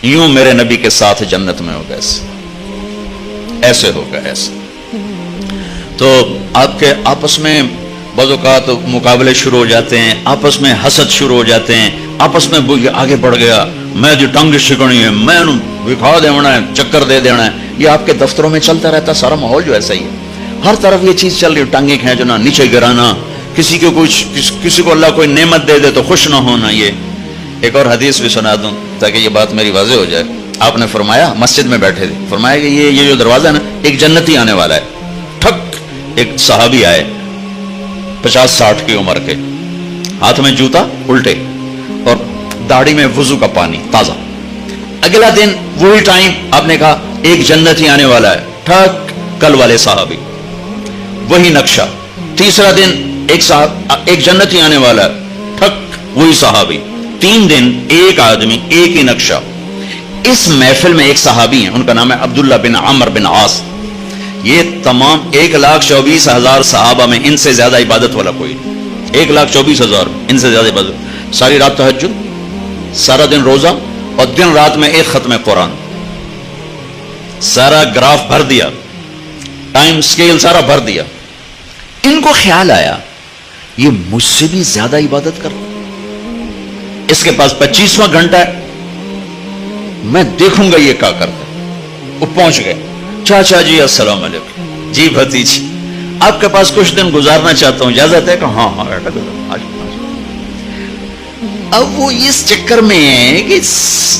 یوں میرے نبی کے ساتھ جنت میں ہوگا. ایسے ہوگا، ایسے. تو آپ کے آپس میں بعض اوقات مقابلے شروع ہو جاتے ہیں، آپس میں حسد شروع ہو جاتے ہیں، آپس میں آگے بڑھ گیا، میں جو ٹنگ شکنی ہے، میں دکھا دینا ہے، چکر دے دینا ہے. یہ آپ کے دفتروں میں چلتا رہتا، سارا ماحول جو ایسا ہی ہے. ہر طرف یہ چیز چل رہی ہے، ٹانگیں کھینچنا، نیچے گرانا، کسی کو کسی کو اللہ کوئی نعمت دے دے تو خوش نہ ہونا. یہ ایک اور حدیث بھی سنا دوں تاکہ یہ بات میری واضح ہو جائے. آپ نے فرمایا، مسجد میں بیٹھے تھے، فرمایا کہ یہ جو دروازہ ہے نا، ایک جنتی آنے والا ہے. ٹھک ایک صحابی آئے 50-60 کی عمر کے، ہاتھ میں جوتا الٹے اور داڑھی میں وضو کا پانی تازہ. اگلا دن وہی ٹائم آپ نے کہا ایک جنتی آنے والا ہے. ٹھک کل والے صحابی، وہی نقشہ. تیسرا دن ایک جنتی آنے والا ہے. ٹھک وہی صحابی. 3 دن ایک آدمی، ایک ہی نقشہ. اس محفل میں ایک صحابی ہیں، ان کا نام ہے عبداللہ بن عمر بن عاص. یہ تمام 1,24,000 صحابہ میں ان سے زیادہ عبادت والا کوئی نہیں. 1,24,000 ان سے زیادہ عبادت. ساری رات تہجد، سارا دن روزہ، اور دن رات میں ایک ختم قرآن. سارا گراف بھر دیا، ٹائم سکیل سارا بھر دیا. ان کو خیال آیا یہ مجھ سے بھی زیادہ عبادت کرتا، اس کے پاس 25واں گھنٹہ ہے، میں دیکھوں گا یہ کیا کرتا ہے. وہ پہنچ گئے. چاچا جی السلام علیکم. جی بھتیجی آپ کے پاس کچھ دن گزارنا چاہتا ہوں، اجازت ہے کہ ہاں ہاں بیٹا. اب وہ اس چکر میں ہے کہ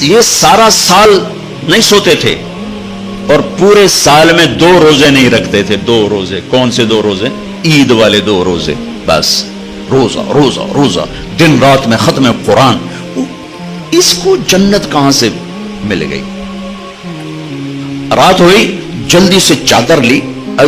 یہ سارا سال نہیں سوتے تھے اور پورے سال میں 2 روزے نہیں رکھتے تھے. 2 روزے. کون سے 2 روزے؟ عید والے 2 روزے. بس روزہ روزہ روزہ، دن رات میں ختم قرآن. اس کو جنت کہاں سے مل گئی؟ رات ہوئی، جلدی سے چادر لی،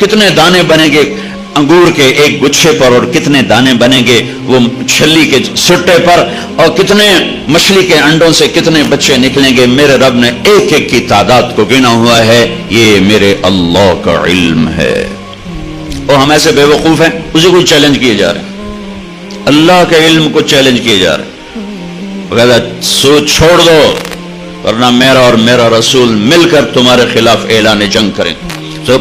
کتنے دانے بنیں گے انگور کے ایک گچھے پر، اور کتنے دانے بنیں گے وہ چھلی کے سٹے پر، اور کتنے مچھلی کے انڈوں سے کتنے بچے نکلیں گے، میرے رب نے ایک ایک کی تعداد کو گنا ہوا ہے. یہ میرے اللہ کا علم ہے. اور ہم ایسے بے وقوف ہیں اسی کو چیلنج کیے جا رہے ہیں، اللہ کے علم کو چیلنج کیے جا رہے ہیں. وہ سوچ چھوڑ دو، ورنہ میرا اور میرا رسول مل کر تمہارے خلاف اعلان جنگ کریں. تو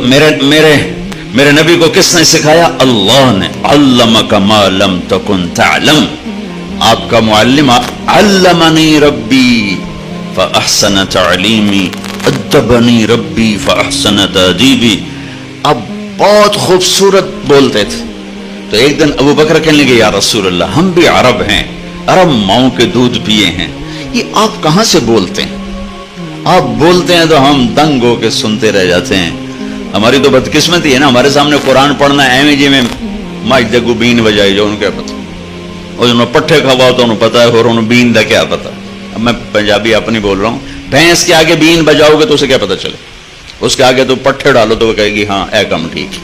میرے نبی کو کس نے سکھایا؟ اللہ نے. علمک ما لم تکن تعلم. آپ کا معلم علمنی ربی فاحسن تعلیمی ادبنی ربی فاحسن تادیبی. اب بہت خوبصورت بولتے تھے. تو ایک دن ابو بکر کہنے لگے یا رسول اللہ ہم بھی عرب ہیں، عرب ماؤں کے دودھ پیے ہیں، یہ آپ کہاں سے بولتے ہیں؟ آپ بولتے ہیں تو ہم دنگ ہو کے سنتے رہ جاتے ہیں. ہماری تو بدقسمتی ہے نا، ہمارے سامنے قرآن پڑھنا ایویں جی میں ماج دگو بین بجائی جو انہوں کیا پتا، اور انہوں پٹھے کھوا تو انہوں پتا ہے، اور انہوں بین دا کیا پتا. اب میں پنجابی اپنی بول رہا ہوں، بھینس کے آگے بین بجاؤ گے تو اسے کیا پتا چلے، اس کے آگے تو پٹھے ڈالو تو وہ کہے گی ہاں اے کم ٹھیک.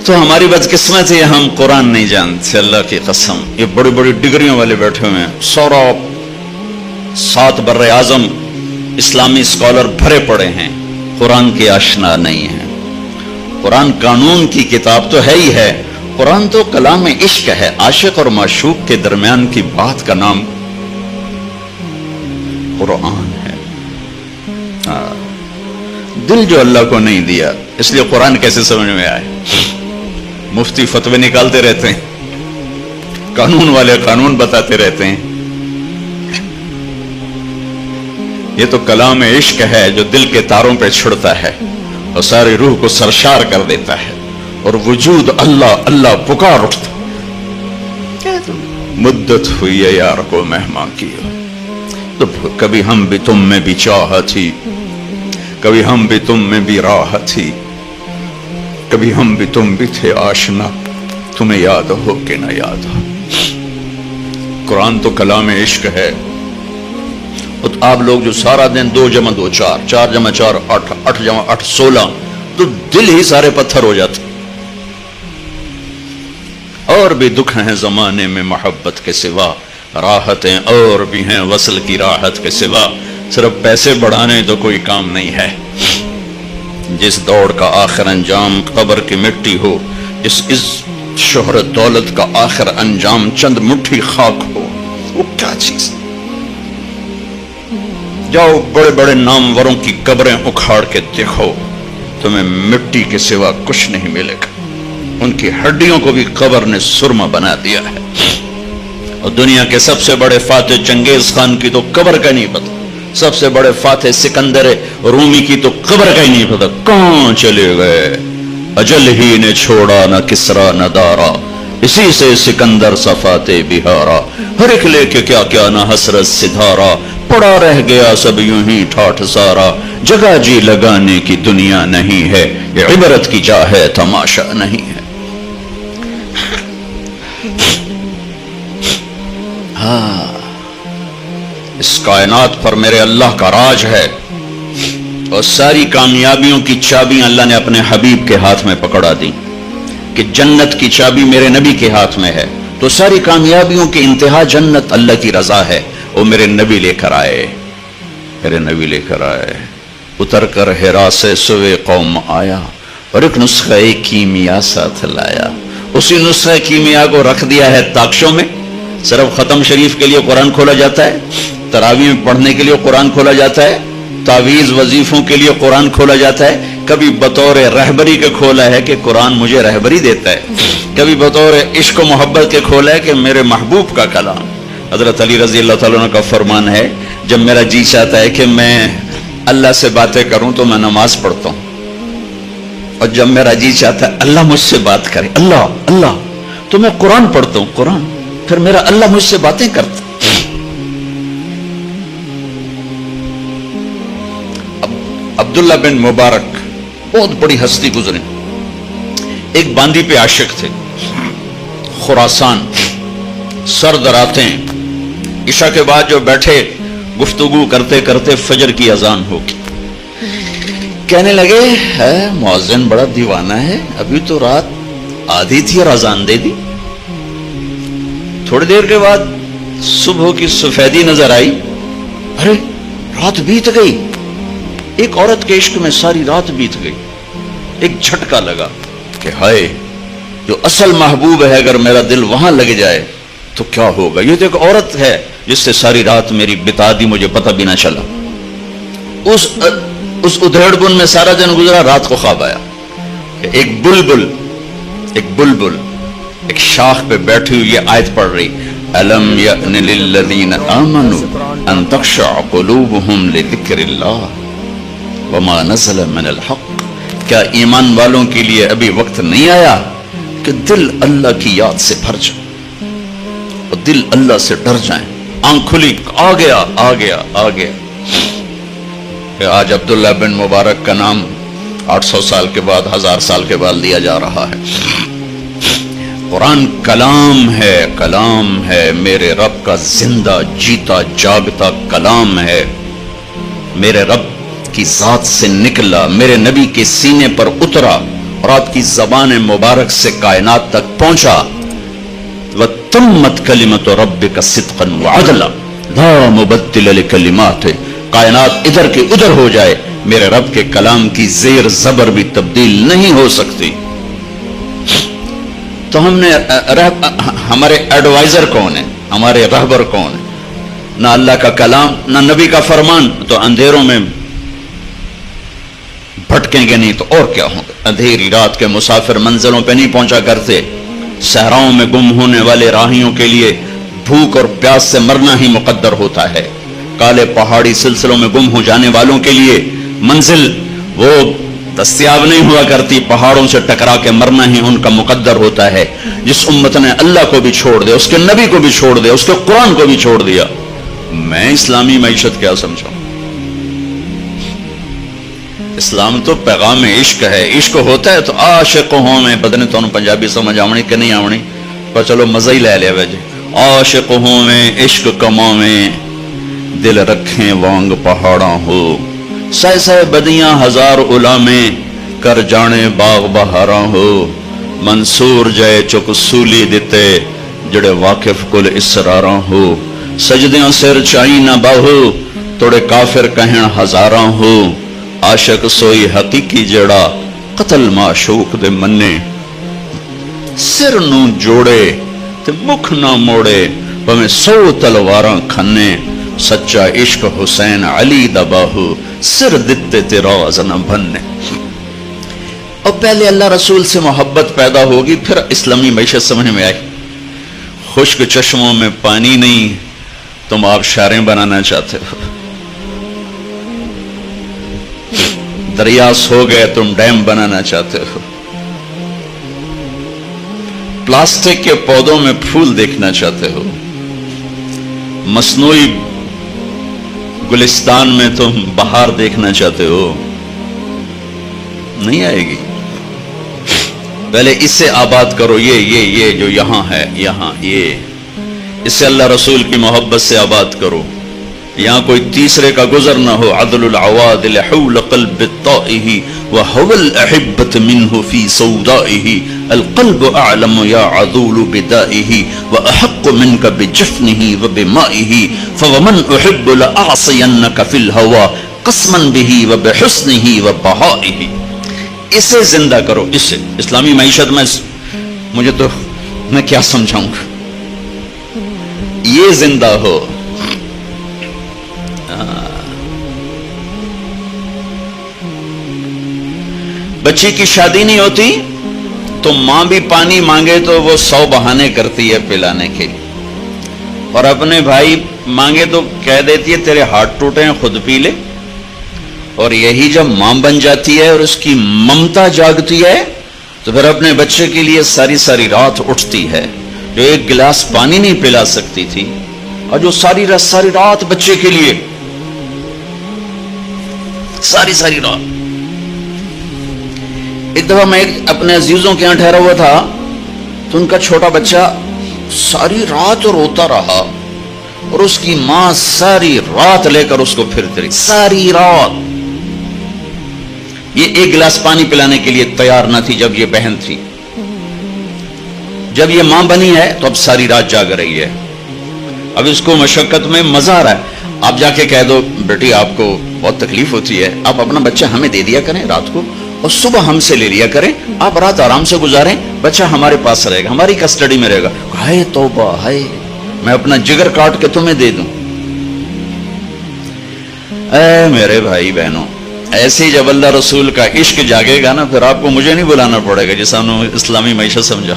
تو ہماری بدقسمت ہے ہم قرآن نہیں جانتے. اللہ کی قسم یہ بڑی بڑی ڈگریوں والے بیٹھے ہوئے ہیں، سورا 7 بر اعظم اسلامی اسکالر بھرے پڑے ہیں، قرآن کی آشنا نہیں ہے. قرآن قانون کی کتاب تو ہے ہی ہے، قرآن تو کلام عشق ہے، عاشق اور معشوق کے درمیان کی بات کا نام قرآن ہے. دل جو اللہ کو نہیں دیا، اس لیے قرآن کیسے سمجھ میں آئے؟ مفتی فتوے نکالتے رہتے ہیں، قانون والے قانون بتاتے رہتے ہیں. یہ تو کلام عشق ہے جو دل کے تاروں پہ چھڑتا ہے اور ساری روح کو سرشار کر دیتا ہے، اور وجود اللہ اللہ پکار اٹھتا. مدت ہوئی ہے یار کو مہمان کی، تو کبھی ہم بھی تم میں بھی چاہ تھی، کبھی ہم بھی تم میں بھی راہ تھی، کبھی ہم بھی تم بھی تھے آشنا، تمہیں یاد ہو کہ نہ یاد ہو. قرآن تو کلام عشق ہے. آپ لوگ جو سارا دن 2 × 2 4، 4 × 4 8، 8 × 8 16، تو دل ہی سارے پتھر ہو جاتے. اور بھی دکھ ہیں زمانے میں محبت کے سوا، راحتیں اور بھی ہیں وصل کی راحت کے سوا، صرف پیسے بڑھانے تو کوئی کام نہیں ہے. جس دوڑ کا آخر انجام قبر کی مٹی ہو، جس شہرت دولت کا آخر انجام چند مٹھی خاک ہو، وہ کیا چیز؟ جاؤ بڑے بڑے ناموروں کی قبریں اکھاڑ کے دیکھو، تمہیں مٹی کے سوا کچھ نہیں ملے گا. ان کی ہڈیوں کو بھی قبر نے سرما بنا دیا ہے. اور دنیا کے سب سے بڑے فاتح چنگیز خان کی تو قبر کا نہیں پتا، سب سے بڑے فاتح سکندر رومی کی تو قبر کا ہی نہیں پتا. کہاں چلے گئے؟ اجل ہی نے چھوڑا نہ کسرا نہ دارا، اسی سے سکندر صفاتے بہارا. ہر ایک لے کے کیا کیا نہ حسرت سدھارا، پڑا رہ گیا سب یوں ہی ٹھاٹھ سارا. جگہ جی لگانے کی دنیا نہیں ہے، یہ عبرت کی جا ہے تماشا نہیں ہے. اس کائنات پر میرے اللہ کا راج ہے، اور ساری کامیابیوں کی چابیاں اللہ نے اپنے حبیب کے ہاتھ میں پکڑا دی کہ جنت کی چابی میرے نبی کے ہاتھ میں ہے، تو ساری کامیابیوں کی انتہا جنت اللہ کی رضا ہے. وہ میرے نبی لے کر آئے، میرے نبی لے کر آئے. اتر کر ہرا سے سوے قوم آیا، اور ایک نسخہ کیمیا ساتھ لایا. اسی نسخہ کیمیا کو رکھ دیا ہے تاکشوں میں. صرف ختم شریف کے لیے قرآن کھولا جاتا ہے، تراویح میں پڑھنے کے لیے قرآن کھولا جاتا ہے، تعویذ وظیفوں کے لیے قرآن کھولا جاتا ہے. کبھی بطور رہبری کے کھولا ہے کہ قرآن مجھے رہبری دیتا ہے، کبھی بطور عشق و محبت کے کھولا ہے کہ میرے محبوب کا کلام. حضرت علی رضی اللہ تعالیٰ عنہ کا فرمان ہے، جب میرا جی چاہتا ہے کہ میں اللہ سے باتیں کروں تو میں نماز پڑھتا ہوں، اور جب میرا جی چاہتا ہے اللہ مجھ سے بات کرے، اللہ اللہ، تو میں قرآن پڑھتا ہوں، قرآن. پھر میرا اللہ مجھ سے باتیں کرتا. عبداللہ بن مبارک بہت بڑی ہستی گزرے، ایک باندی پہ عاشق تھے، خراسان. سرد راتیں، عشاء کے بعد جو بیٹھے گفتگو کرتے کرتے فجر کی اذان ہوگی. کہنے لگے ہے مؤذن بڑا دیوانہ ہے، ابھی تو رات آدھی تھی اور اذان دے دی۔ تھوڑی دیر کے بعد صبح کی سفیدی نظر آئی، ارے رات بیت گئی، ایک عورت کے عشق میں ساری رات بیت گئی۔ ایک جھٹکا لگا کہ ہائے، جو اصل محبوب ہے اگر میرا دل وہاں لگ جائے تو کیا ہوگا، یہ تو ایک عورت ہے جس سے ساری رات میری بتا دی، مجھے پتہ بھی نہ چلا۔ اس ادھیڑ بن میں سارا دن گزرا، رات کو خواب آیا کہ ایک بلبل ایک شاخ پہ بیٹھی ہوئی یہ آیت پڑھ رہی، أَلَمْ يَأْنِ لِلَّذِينَ آمَنُوا أَن تَخْشَعَ قُلُوبُهُمْ لِذِكْرِ اللَّهِ وَمَا نَزَلَ مِنَ الْحَقِّ، کیا ایمان والوں کے لیے ابھی وقت نہیں آیا کہ دل اللہ کی یاد سے بھر جائے اور دل اللہ سے ڈر جائیں؟ آنکھ کھلی، آ گیا کہ آج عبداللہ بن مبارک کا نام 800 سال کے بعد، 1000 سال کے بعد لیا جا رہا ہے۔ قرآن کلام ہے، میرے رب کا زندہ جیتا جاگتا کلام ہے، میرے رب کی ذات سے نکلا، میرے نبی کے سینے پر اترا اور آپ کی زبان مبارک سے کائنات تک پہنچا۔ وَتَمَّتْ كَلِمَةُ رَبِّكَ صِدْقًا وَعَدْلًا لَا مُبَدِّلَ لِكَلِمَاتِهِ، کائنات ادھر کے ادھر ہو جائے، میرے رب کے کلام کی زیر زبر بھی تبدیل نہیں ہو سکتی۔ تو ہم نے ہمارے ایڈوائزر کون ہے، ہمارے رہبر کون ہے؟ نہ اللہ کا کلام، نہ نبی کا فرمان، تو اندھیروں میں بھٹکیں گے نہیں تو اور کیا ہوں گے؟ اندھیری رات کے مسافر منزلوں پہ نہیں پہنچا کرتے، صحراؤں میں گم ہونے والے راہیوں کے لیے بھوک اور پیاس سے مرنا ہی مقدر ہوتا ہے، کالے پہاڑی سلسلوں میں گم ہو جانے والوں کے لیے منزل وہ دستیاب نہیں ہوا کرتی، پہاڑوں سے ٹکرا کے مرنا ہی ان کا مقدر ہوتا ہے۔ جس امت نے اللہ کو بھی چھوڑ دیا، اس کے نبی کو بھی چھوڑ دیا، اس کے قرآن کو بھی چھوڑ دیا، میں اسلامی معیشت کیا سمجھا؟ اسلام تو پیغام عشق ہے، عشق ہوتا ہے تو عاشق ہوں میں، بدنے تو پنجابی سمجھ آونی کہ نہیں آونی، پر چلو مزہ ہی لے لیا وجہ، عاشق ہوں میں عشق کماں میں، دل رکھیں وانگ پہاڑاں ہو، سہ سہ بدیاں ہزار علامیں کر جانے باغ بہاراں ہو، منصور جائے چک سولی دیتے جڑے واقف کل اسراراں ہو، سجدیاں سر چائی نہ باہو توڑے کافر کہیں ہزاراں ہو، عاشق سوئی حقیقی جڑا قتل معشوق دے منے، سر نو جوڑے تے مکھ نہ موڑے پمیں 100 تلواراں کھنے، سچا عشق حسین علی دا باہو سر دتے تے راز نہ بھنے۔ اور پہلے اللہ رسول سے محبت پیدا ہوگی، پھر اسلامی معیشت سمجھ میں آئی۔ خشک چشموں میں پانی نہیں، تم آبشاریں بنانا چاہتے ہو، دریا سو گئے تم ڈیم بنانا چاہتے ہو، پلاسٹک کے پودوں میں پھول دیکھنا چاہتے ہو، مصنوعی گلستان میں تم بہار دیکھنا چاہتے ہو، نہیں آئے گی۔ پہلے اس سے آباد کرو، یہ جو یہاں ہے، یہاں یہ، اس سے اللہ رسول کی محبت سے آباد کرو، یہاں کوئی تیسرے کا گزر نہ ہو۔ عدل العوادل حول قلب الطائه وهو الأحبة منه في سودائه، القلب أعلم يا عذول بدائه وأحق منك بجفنه وبمائه، فومن أحب لأعصينك في الهوى قسما به وبحسنه وبهائه۔ اسے زندہ کرو، اسے اسلامی معیشت میں مجھے تو میں کیا سمجھاؤں گا، یہ زندہ ہو۔ بچی کی شادی نہیں ہوتی تو ماں بھی پانی مانگے تو وہ 100 بہانے کرتی ہے پلانے کے، اور اپنے بھائی مانگے تو کہہ دیتی ہے تیرے ہاتھ ٹوٹے ہیں خود پی لے۔ اور یہی جب ماں بن جاتی ہے اور اس کی ممتا جاگتی ہے تو پھر اپنے بچے کے لیے ساری ساری رات اٹھتی ہے، جو ایک گلاس پانی نہیں پلا سکتی تھی اور جو ساری رات بچے کے لیے ساری رات۔ ایک دفعہ میں اپنے عزیزوں کے یہاں ٹھہرا ہوا تھا تو ان کا چھوٹا بچہ ساری رات روتا رہا اور اس کی ماں ساری رات لے کر اس کو پھرتی رہی، ساری رات۔ یہ ایک گلاس پانی پلانے کے لیے تیار نہ تھی جب یہ بہن تھی. جب یہ ماں بنی ہے تو اب ساری رات جاگ رہی ہے. اب اس کو مشقت میں مزہ آ رہا ہے. آپ جا کے کہہ دو بیٹی آپ کو بہت تکلیف ہوتی ہے, آپ اپنا بچہ ہمیں دے دیا کریں رات کو اور صبح ہم سے لے لیا کریں, آپ رات آرام سے گزاریں, بچہ ہمارے پاس رہے گا, ہماری کسٹڈی میں رہے گا. ہائے توبہ ہائے, میں اپنا جگر کاٹ کے تمہیں دے دوں. اے میرے بھائی بہنوں, ایسے جب اللہ رسول کا عشق جاگے گا نا, پھر آپ کو مجھے نہیں بلانا پڑے گا جیسا انہوں نے اسلامی معیشت سمجھا.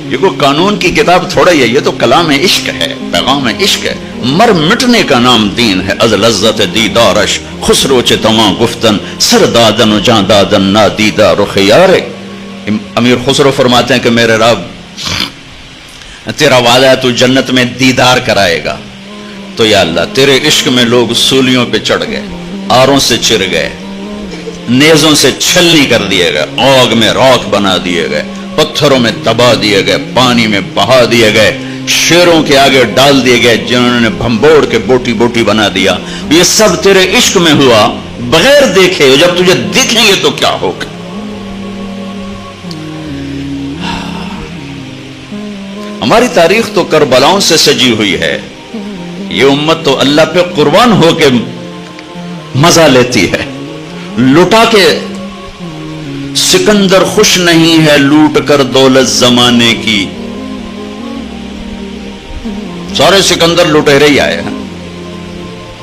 یہ کوئی قانون کی کتاب تھوڑا ہی ہے, یہ تو کلام عشق ہے, پیغام عشق ہے. مر مٹنے کا نام دین ہے, از لذت دیدارش خسرو چ تمام گفتن سر دادن و جان دادن نا دیدہ رخ یارے. امیر خسرو فرماتے ہیں کہ میرے رب تیرا وعدہ ہے تو جنت میں دیدار کرائے گا, تو یا اللہ تیرے عشق میں لوگ سولیوں پہ چڑھ گئے, آروں سے چر گئے, نیزوں سے چھلنی کر دیے گئے, آگ میں راکھ بنا دیے گئے, پتھروں میں دبا دیے گئے, پانی میں بہا دیے گئے, شیروں کے آگے ڈال دیے گئے جنہوں نے بھمبوڑ کے بوٹی بوٹی بنا دیا. یہ سب تیرے عشق میں ہوا بغیر دیکھے. جب تجھے دیکھیں گے تو کیا ہوگا. ہماری تاریخ تو کربلاؤں سے سجی ہوئی ہے. یہ امت تو اللہ پہ قربان ہو کے مزہ لیتی ہے. لٹا کے سکندر خوش نہیں ہے لوٹ کر دولت زمانے کی. سارے سکندر لٹیرے ہی آئے ہیں.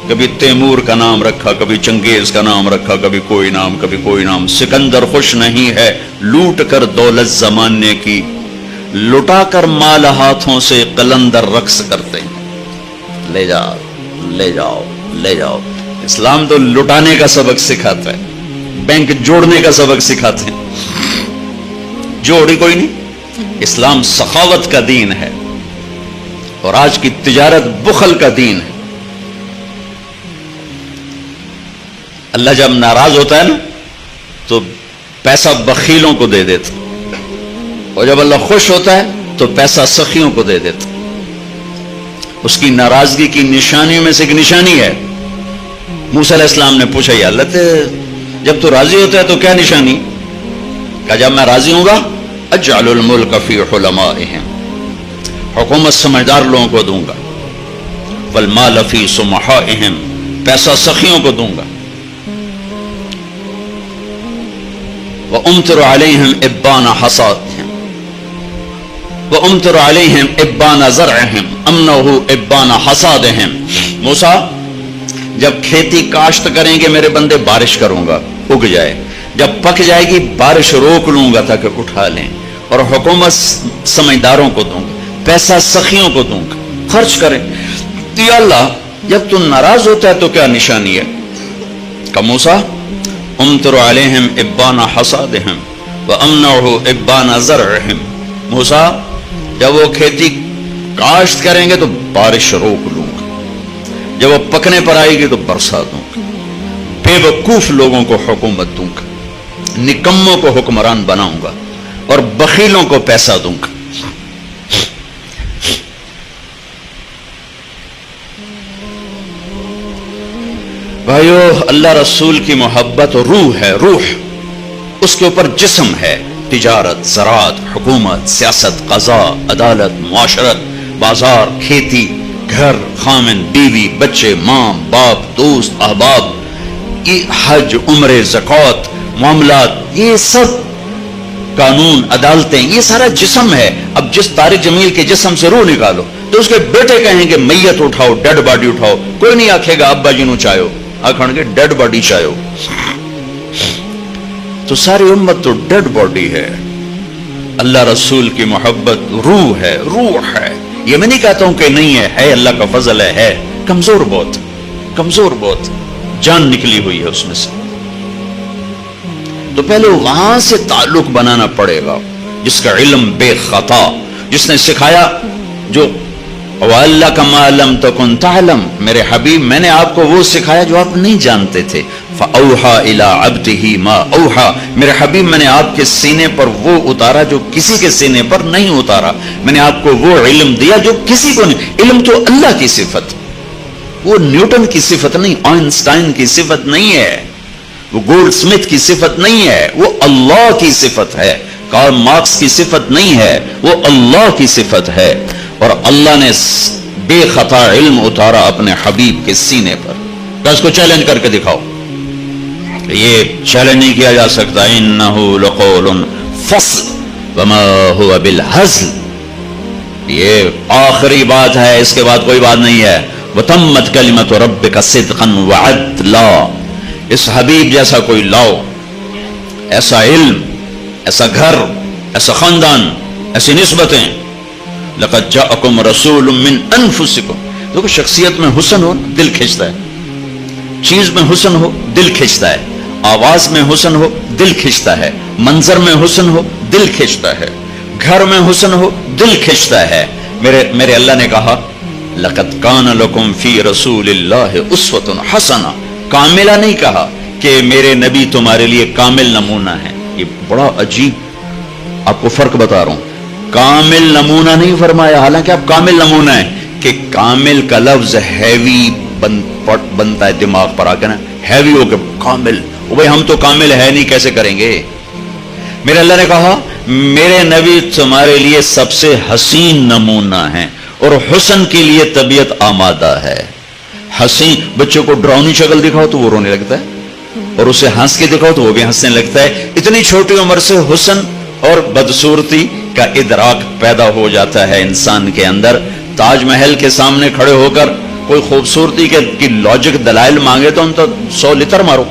کبھی تیمور کا نام رکھا, کبھی چنگیز کا نام رکھا, کبھی کوئی نام, کبھی کوئی نام. سکندر خوش نہیں ہے لوٹ کر دولت زمانے کی. لٹا کر مال ہاتھوں سے قلندر رقص کرتے ہیں. لے جاؤ لے جاؤ لے جاؤ. اسلام تو لٹانے کا سبق سکھاتا ہے, بینک جوڑنے کا سبق سکھاتے ہیں. جوڑی کوئی نہیں. اسلام سخاوت کا دین ہے اور آج کی تجارت بخل کا دین ہے. اللہ جب ناراض ہوتا ہے نا تو پیسہ بخیلوں کو دے دیتا, اور جب اللہ خوش ہوتا ہے تو پیسہ سخیوں کو دے دیتا. اس کی ناراضگی کی نشانیوں میں سے ایک نشانی ہے. موسیٰ علیہ السلام نے پوچھا یا اللہ جب تو راضی ہوتا ہے تو کیا نشانی؟ کہا جب میں راضی ہوں گا اجعل الملک فی حلمائہم, حکومت سمجھدار لوگوں کو دوں گا. والمال فی سمحائہم, پیسہ سخیوں کو دوں گا. وامطر علیہم ابان حصادہم وامطر علیہم ابان زرعہم امنہ ابان حصادہم. موسیٰ جب کھیتی کاشت کریں گے میرے بندے بارش کروں گا, اگ جائے. جب پک جائے گی بارش روک لوں گا تاکہ اٹھا لیں. اور حکومت سمجھداروں کو دوں گا, پیسہ سخیوں کو دوں گا, خرچ کریں. یا اللہ جب تو ناراض ہوتا ہے تو کیا نشانی ہے؟ کہ موسیٰ امطر علیہم ابان حصادہم وامنعہ ابان زرعہم. موسیٰ جب وہ کھیتی کاشت کریں گے تو بارش روک لوں گا, جب وہ پکنے پر آئے گی تو برسا دوں گا. بے وقوف لوگوں کو حکومت دوں گا, نکموں کو حکمران بناؤں گا, اور بخیلوں کو پیسہ دوں گا. بھائیو, اللہ رسول کی محبت روح ہے. روح اس کے اوپر جسم ہے. تجارت, زراعت, حکومت, سیاست, قضاء, عدالت, معاشرت, بازار, کھیتی, گھر, خامن, بیوی, بچے, ماں, باپ, دوست, احباب, یہ حج, عمرے, زکوٰۃ, معاملات, یہ سب قانون, عدالتیں, یہ سارا جسم ہے. اب جس طارق جمیل کے جسم سے روح نکالو تو اس کے بیٹے کہیں گے میت اٹھاؤ, ڈیڈ باڈی اٹھاؤ. کوئی نہیں آکھے گا ابا جی نو چاہو, آکھن گے ڈیڈ باڈی چاہو. تو ساری امت تو ڈیڈ باڈی ہے. اللہ رسول کی محبت روح ہے, روح ہے. یہ میں نہیں کہتا ہوں کہ نہیں ہے, اللہ کا فضل ہے. کمزور بہت, کمزور بہت, جان نکلی ہوئی ہے اس میں سے. تو پہلے وہاں سے تعلق بنانا پڑے گا. جس کا علم بے خطا, جس نے سکھایا, جو وَعَلَّكَ مَا لَمْ تَكُنْ تَعْلَمْ, میرے حبیب میں نے آپ کو وہ سکھایا جو آپ نہیں جانتے تھے. فَأَوْحَى إِلَىٰ عَبْدِهِ مَا أَوْحَى, میرے حبیب میں نے آپ کے سینے پر وہ اتارا جو کسی کے سینے پر نہیں اتارا. میں نے آپ کو وہ علم دیا جو کسی کو نہیں. علم تو اللہ کی صفت, وہ نیوٹن کی صفت نہیں، آئنسٹائن کی صفت نہیں ہے، وہ گولڈ سمتھ کی صفت نہیں ہے، وہ اللہ کی صفت ہے، کارل مارکس کی صفت نہیں ہے، وہ اللہ کی صفت ہے۔ اور اللہ نے بے خطا علم اتارا اپنے حبیب کے سینے پر۔ تو اس کو چیلنج کر کے دکھاؤ، یہ چیلنج نہیں کیا جا سکتا۔ انہ لقول فصل وما هو بالهزل، یہ آخری بات ہے، اس کے بعد کوئی بات نہیں ہے۔ وتمت کلمۃ ربک صدقا وعدلا، اس حبیب جیسا کوئی لاؤ، ایسا علم، ایسا گھر، ایسا خاندان، ایسی نسبتیں۔ لقد جاءکم رسول من انفسکم، دیکھو شخصیت میں حسن ہو دل کھنچتا ہے، چیز میں حسن ہو دل کھنچتا ہے، آواز میں حسن ہو دل کھنچتا ہے، منظر میں حسن ہو دل کھنچتا ہے، گھر میں حسن ہو دل کھنچتا ہے۔ میرے اللہ نے کہا لقد کان لکم فی رسول اللہ اسوۃ حسنہ، کاملہ نہیں کہا کہ میرے نبی تمہارے لیے کامل نمونہ ہے۔ یہ بڑا عجیب آپ کو فرق بتا رہا ہوں، کامل نمونہ نہیں فرمایا، حالانکہ آپ کامل نمونہ ہیں، کہ کامل کا لفظ ہیوی بنتا ہے دماغ پر آ کے نا، ہیوی ہو کے کامل، بھائی ہم تو کامل ہے نہیں، کیسے کریں گے؟ میرے اللہ نے کہا میرے نبی تمہارے لیے سب سے حسین نمونہ ہیں، اور حسن کے لیے طبیعت آمادہ ہے۔ حسین بچوں کو ڈراؤنی شکل دکھاؤ تو وہ رونے لگتا ہے، اور اسے ہنس کے دکھاؤ تو وہ بھی ہنسنے لگتا ہے۔ اتنی چھوٹی عمر سے حسن اور بدصورتی کا ادراک پیدا ہو جاتا ہے انسان کے اندر۔ تاج محل کے سامنے کھڑے ہو کر کوئی خوبصورتی کی لاجک دلائل مانگے تو ہم تو 100 لتر مارو۔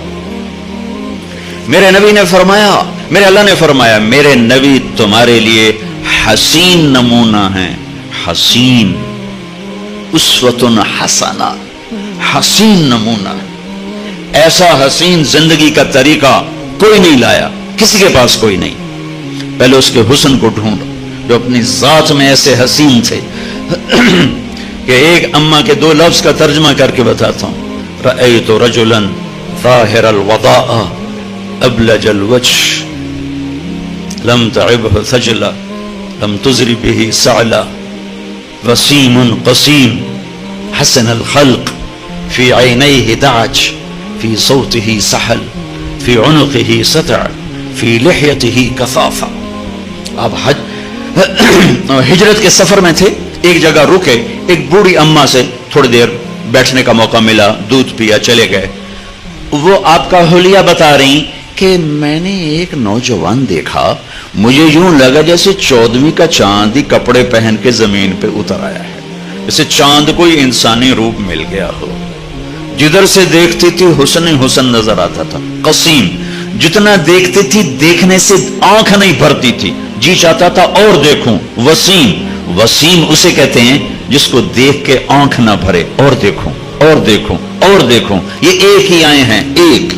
میرے نبی نے فرمایا، میرے اللہ نے فرمایا میرے نبی تمہارے لیے حسین نمونہ ہیں، حسین، اسوۃ حسنہ، حسین نمونہ۔ ایسا حسین زندگی کا طریقہ کوئی نہیں لایا، کسی کے پاس کوئی نہیں۔ پہلے اس کے حسن کو ڈھونڈو جو اپنی ذات میں ایسے حسین تھے کہ ایک اماں کے 2 لفظ کا ترجمہ کر کے بتاتا ہوں۔ رأیت رجلا ظاہر الوضاء ابلج الوجه لم تعبه ثجلا لم تزر به سعلا وسیم قسیم حسن الخلق في عينيه دعج في صوته سحل في عنقه سطع في لحيته کثافہ۔ آپ ہجرت کے سفر میں تھے، ایک جگہ رکے، ایک بوڑھی اماں سے تھوڑی دیر بیٹھنے کا موقع ملا، دودھ پیا، چلے گئے۔ وہ آپ کا حلیہ بتا رہی کہ میں نے ایک نوجوان دیکھا، مجھے یوں لگا جیسے 14ویں کا چاند ہی کپڑے پہن کے زمین پہ اتر آیا ہے، جیسے چاند کوئی انسانی روپ مل گیا ہو۔ جدھر سے دیکھتی تھی حسن حسن نظر آتا تھا۔ قسیم، جتنا دیکھتی تھی دیکھنے سے آنکھ نہیں بھرتی تھی، جی چاہتا تھا اور دیکھوں۔ وسیم، وسیم اسے کہتے ہیں جس کو دیکھ کے آنکھ نہ بھرے، اور دیکھوں اور دیکھوں اور دیکھوں۔ یہ ایک ہی آئے ہیں، ایک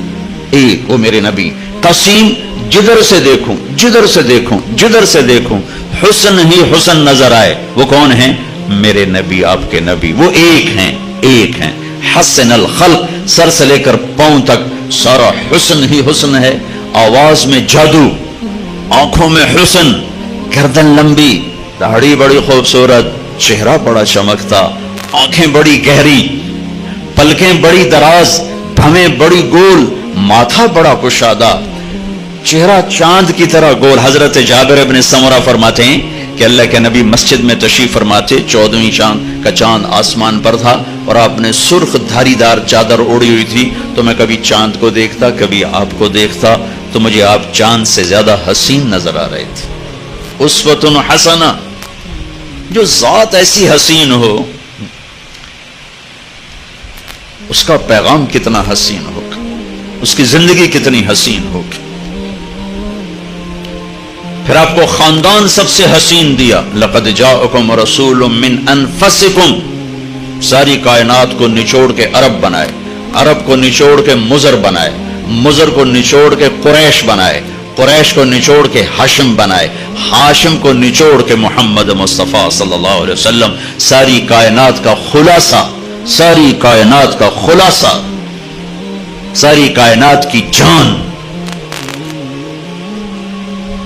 ایک وہ میرے نبی۔ قسیم، جدھر سے دیکھوں جدھر سے دیکھوں جدھر سے دیکھوں حسن ہی حسن نظر آئے۔ وہ کون ہیں؟ میرے نبی، آپ کے نبی، وہ ایک ہیں، ایک ہیں۔ حسن الخلق، سر سے لے کر پاؤں تک سارا حسن ہی حسن ہے۔ آواز میں جادو، آنکھوں میں حسن، گردن لمبی، داڑھی بڑی خوبصورت، چہرہ بڑا چمکتا، آنکھیں بڑی گہری، پلکیں بڑی دراز، بھویں بڑی گول، ماتھا بڑا کشادہ، چہرہ چاند کی طرح گول۔ حضرت جابر ابن سمرہ فرماتے ہیں کہ اللہ کے نبی مسجد میں تشریف فرماتے، 14ویں چاند کا چاند آسمان پر تھا، اور آپ نے سرخ دھاری دار چادر اوڑی ہوئی تھی، تو میں کبھی چاند کو دیکھتا، کبھی آپ کو دیکھتا، تو مجھے آپ چاند سے زیادہ حسین نظر آ رہے تھے۔ اسوۃ حسنہ، جو ذات ایسی حسین ہو اس کا پیغام کتنا حسین ہوگا، اس کی زندگی کتنی حسین ہوگی۔ پھر آپ کو خاندان سب سے حسین دیا۔ لقد جاءکم رسول من انفسکم، ساری کائنات کو نچوڑ کے عرب بنائے، عرب کو نچوڑ کے مضر بنائے، مضر کو نچوڑ کے قریش بنائے، قریش کو نچوڑ کے ہاشم بنائے، ہاشم کو نچوڑ کے محمد مصطفیٰ صلی اللہ علیہ وسلم۔ ساری کائنات کا خلاصہ، ساری کائنات کا خلاصہ، ساری کائنات کی جان۔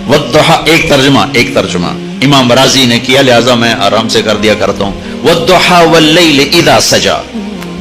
والضحى، ایک ترجمہ امام رازی نے کیا، لہذا میں آرام سے کر دیا کرتا ہوں۔ والضحى واللیل اذا سجا،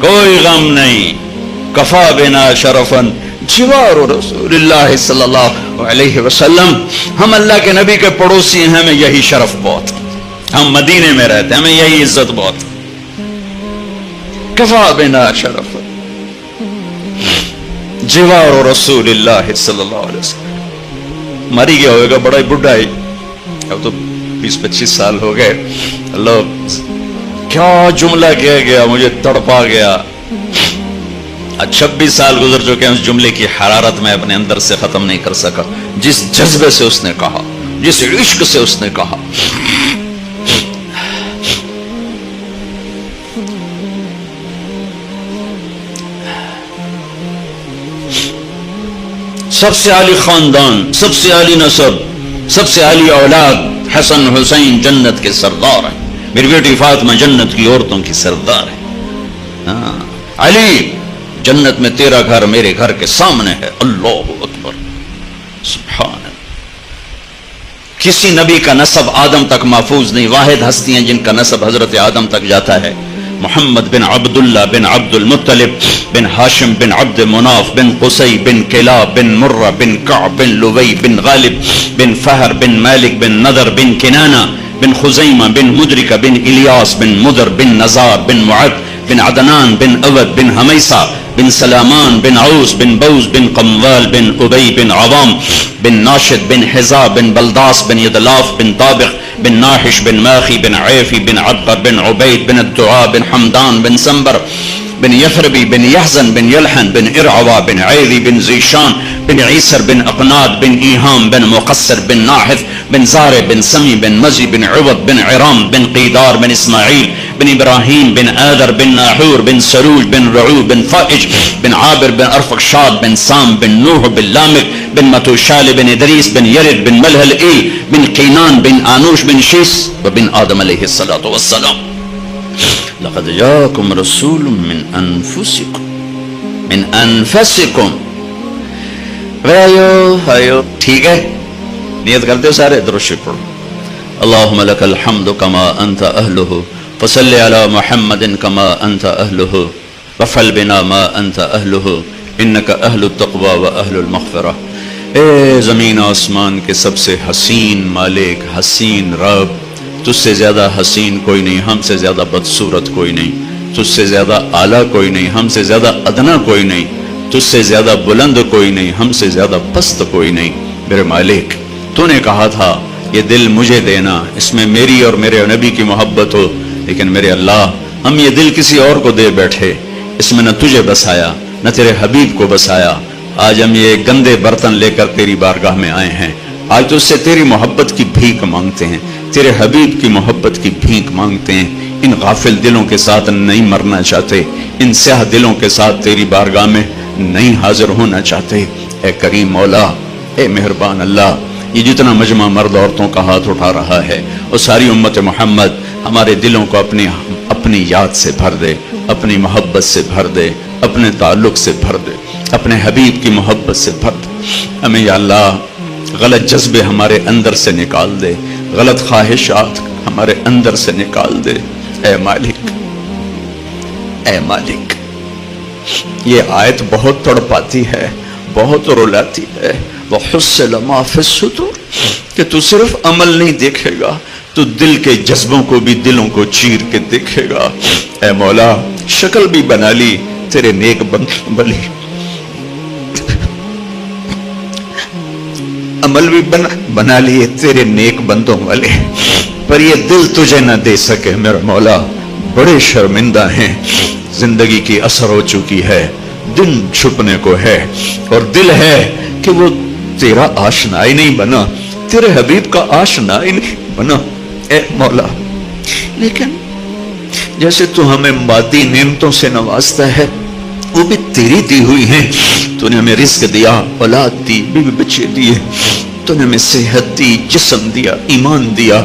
کوئی غم نہیں. کفا بنا شرفن جوار رسول اللہ صلی اللہ علیہ وسلم. ہم اللہ کے نبی کے پڑوسی ہیں, ہمیں یہی شرف بہت. ہم مدینے میں رہتے ہیں, ہمیں یہی عزت بہت. کفا بنا شرفن جوار رسول اللہ صلی اللہ علیہ وسلم. مری گیا ہوئے گا, بڑا ہی بڑھا ہے, اب تو 20-25 سال ہو گئے. اللہ کیا جملہ کہہ گیا, مجھے تڑپا گیا. 26 سال گزر چکے ہیں, اس جملے کی حرارت میں اپنے اندر سے ختم نہیں کر سکا. جس جذبے سے اس نے کہا, جس عشق سے اس نے کہا. سب سے عالی خاندان, سب سے عالی نسب, سب سے عالی اولاد حسن حسین جنت کے سردار ہیں. میری بیٹی فاطمہ جنت کی عورتوں کی سردار ہے. علی جنت میں تیرا گھر میرے گھر کے سامنے ہے. اللہ اکبر سبحان اللہ. کسی نبی کا نسب آدم تک محفوظ نہیں. واحد ہستی ہیں جن کا نسب حضرت آدم تک جاتا ہے. محمد بن عبداللہ بن عبد المطلب بن ہاشم بن عبد مناف بن قصی بن کلاب بن مرہ بن کعب بن لوی بن غالب بن فہر بن مالک بن نضر بن کنانہ بن خزیمہ بن مدرکہ بن الیاس بن مدر بن نزار بن معد بن عدنان بن اود بن حمیسہ بن سلامان بن عوس بن بوز بن قموال بن ابی بن عوام بن ناشد بن حزا بن بلداس بن یدلاف بن طابق بن ناحش بن ماخی بن عیفی بن عبر بن عبید بن الدعاء بن حمدان بن سنبر بن یثربی بن یحزن بن یلحن بن ارعوا بن عیدی بن زیشان بن عیسر بن اقناد بن ایہام بن مقصر بن ناحف بن زارع بن سمی بن مزی بن عوض بن عرام بن قیدار بن اسماعیل بن ابراہیم بن آدر بن ناحور بن سروج بن رعو بن فائج بن عابر بن ارفقشاد بن سام بن نوح بن لامک بن متوشال بن ادریس بن یرد بن ملہل ای بن قینان بن آنوش بن شیس وبن آدم علیہ السلام. لقد جاءكم رسول من انفسكم. ٹھیک ہے, نیت کرتے ہو سارے, درود شریف پڑھو. اللهم لك الحمد كما انت اهله فصل على محمد كما انت اهله وفعل بنا ما انت اهله انك اهل التقوى واهل المغفرة. اے زمین آسمان کے سب سے حسین مالک, حسین رب, تجھ سے زیادہ حسین کوئی نہیں, ہم سے زیادہ بدصورت کوئی نہیں, تجھ سے زیادہ اعلیٰ کوئی نہیں, ہم سے زیادہ ادنا کوئی نہیں, تجھ سے زیادہ بلند کوئی نہیں, ہم سے زیادہ پست کوئی نہیں. میرے مالک, تو نے کہا تھا یہ دل مجھے دینا, اس میں میری اور میرے نبی کی محبت ہو, لیکن میرے اللہ ہم یہ دل کسی اور کو دے بیٹھے, اس میں نہ تجھے بسایا نہ تیرے حبیب کو بسایا. آج ہم یہ گندے برتن لے کر تیری بارگاہ میں آئے ہیں. آج تو اس سے تیری محبت کی بھیک مانگتے ہیں, تیرے حبیب کی محبت کی بھیک مانگتے ہیں. ان غافل دلوں کے ساتھ نہیں مرنا چاہتے, ان سیاہ دلوں کے ساتھ تیری بارگاہ میں نہیں حاضر ہونا چاہتے. اے کریم مولا, اے مہربان اللہ, یہ جتنا مجمع مرد عورتوں کا ہاتھ اٹھا رہا ہے اور ساری امت محمد ہمارے دلوں کو اپنی یاد سے بھر دے, اپنی محبت سے بھر دے, اپنے تعلق سے بھر دے, اپنے حبیب کی محبت سے بھر دے. ہمیں یا اللہ غلط جذبے ہمارے اندر سے نکال دے, غلط خواہشات ہمارے اندر سے نکال دے. اے مالک, اے مالک, یہ آیت بہت تڑپاتی ہے, بہت رلاتی ہے. وَحُصِّلَ مَا فِي الصُّدُورِ, کہ تو صرف عمل نہیں دیکھے گا, تو دل کے جذبوں کو بھی, دلوں کو چیر کے دیکھے گا. اے مولا, شکل بھی بنا لی تیرے نیک بلی, عمل بھی بنا لیے تیرے نیک بندوں والے, پر یہ دل تجھے نہ دے سکے. میرا مولا, بڑے شرمندہ ہیں, زندگی کی اثر ہو چکی ہے, دن چھپنے کو ہے, اور دل ہے کہ وہ تیرا آشنا ہی نہیں بنا, تیرے حبیب کا آشنا ہی نہیں بنا. اے مولا, لیکن جیسے تو ہمیں مادی نعمتوں سے نوازتا ہے, وہ بھی تیری دی ہوئی ہیں. تو نے ہمیں رزق دیا, اولاد دی, بیوی بچے دیے, تو نے ہمیں صحت دی, جسم دیا, ایمان دیا,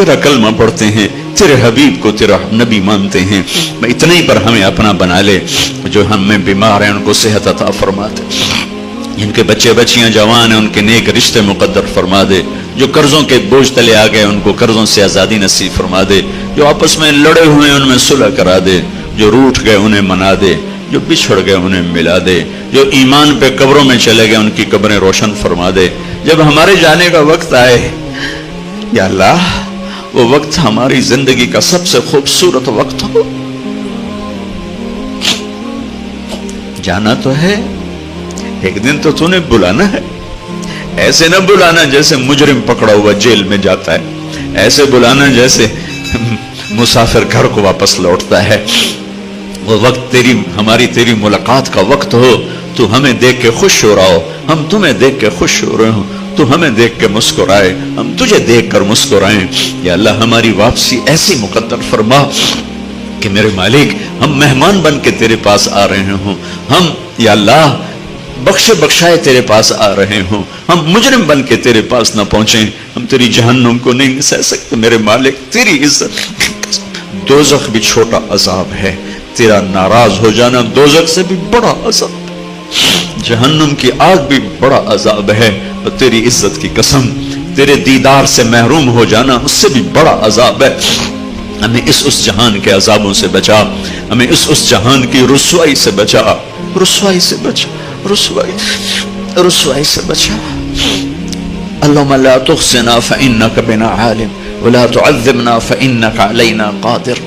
تیرا کلمہ پڑھتے ہیں، تیرے حبیب کو تیرا نبی مانتے ہیں، میں اتنے ہی پر ہمیں اپنا بنا لے. جو ہم میں بیمار ہیں ان کو صحت عطا فرما دے، جن کے بچے بچیاں جوان ہیں ان کے نیک رشتے مقدر فرما دے، جو قرضوں کے بوجھ تلے آ گئے ان کو قرضوں سے آزادی نصیب فرما دے، جو آپس میں لڑے ہوئے ان میں صلح کرا دے، جو روٹھ گئے انہیں منا دے، جو بچھڑ گئے انہیں ملا دے، جو ایمان پہ قبروں میں چلے گئے ان کی قبریں روشن فرما دے. جب ہمارے جانے کا وقت آئے یا اللہ وہ وقت ہماری زندگی کا سب سے خوبصورت وقت ہو. جانا تو ہے، ایک دن تو نے بلانا ہے. ایسے نہ بلانا جیسے مجرم پکڑا ہوا جیل میں جاتا ہے، ایسے بلانا جیسے مسافر گھر کو واپس لوٹتا ہے. وہ وقت تیری ملاقات کا وقت ہو، تو ہمیں دیکھ کے خوش ہو رہا ہو، ہم تمہیں دیکھ کے خوش ہو رہے ہوں، تو ہمیں دیکھ کے مسکرائے، ہم تجھے دیکھ کر مسکرائیں. یا اللہ ہماری واپسی ایسی مقدر فرما کہ میرے مالک ہم مہمان بن کے تیرے پاس آ رہے ہوں، ہم یا اللہ بخشے بخشائے تیرے پاس آ رہے ہوں، ہم مجرم بن کے تیرے پاس نہ پہنچیں. ہم تیری جہنم کو نہیں سہ سکتے میرے مالک. تیری عزت، دوزخ بھی چھوٹا عذاب ہے، تیرا ناراض ہو جانا دوزخ سے بھی بڑا عذاب، جہنم کی آگ بھی بڑا عذاب ہے، اور تیری عزت کی قسم تیرے دیدار سے محروم ہو جانا اس سے بھی بڑا عذاب ہے. ہمیں اس جہان کے عذابوں سے بچا، ہمیں اس جہان کی رسوائی سے بچا، رسوائی سے بچا، رسوائی سے بچا. اللهم لا تخزنا فإنك بنا عالم ولا تعذبنا فإنك علينا قادر.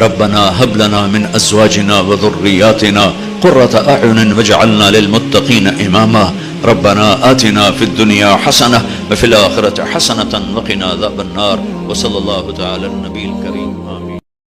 ربنا هب لنا من أزواجنا وذرياتنا قرة أعين واجعلنا للمتقين إماما. ربنا آتنا في الدنيا حسنة وفي الآخرة حسنة وقنا عذاب النار. وصلى الله تعالى النبي الكريم.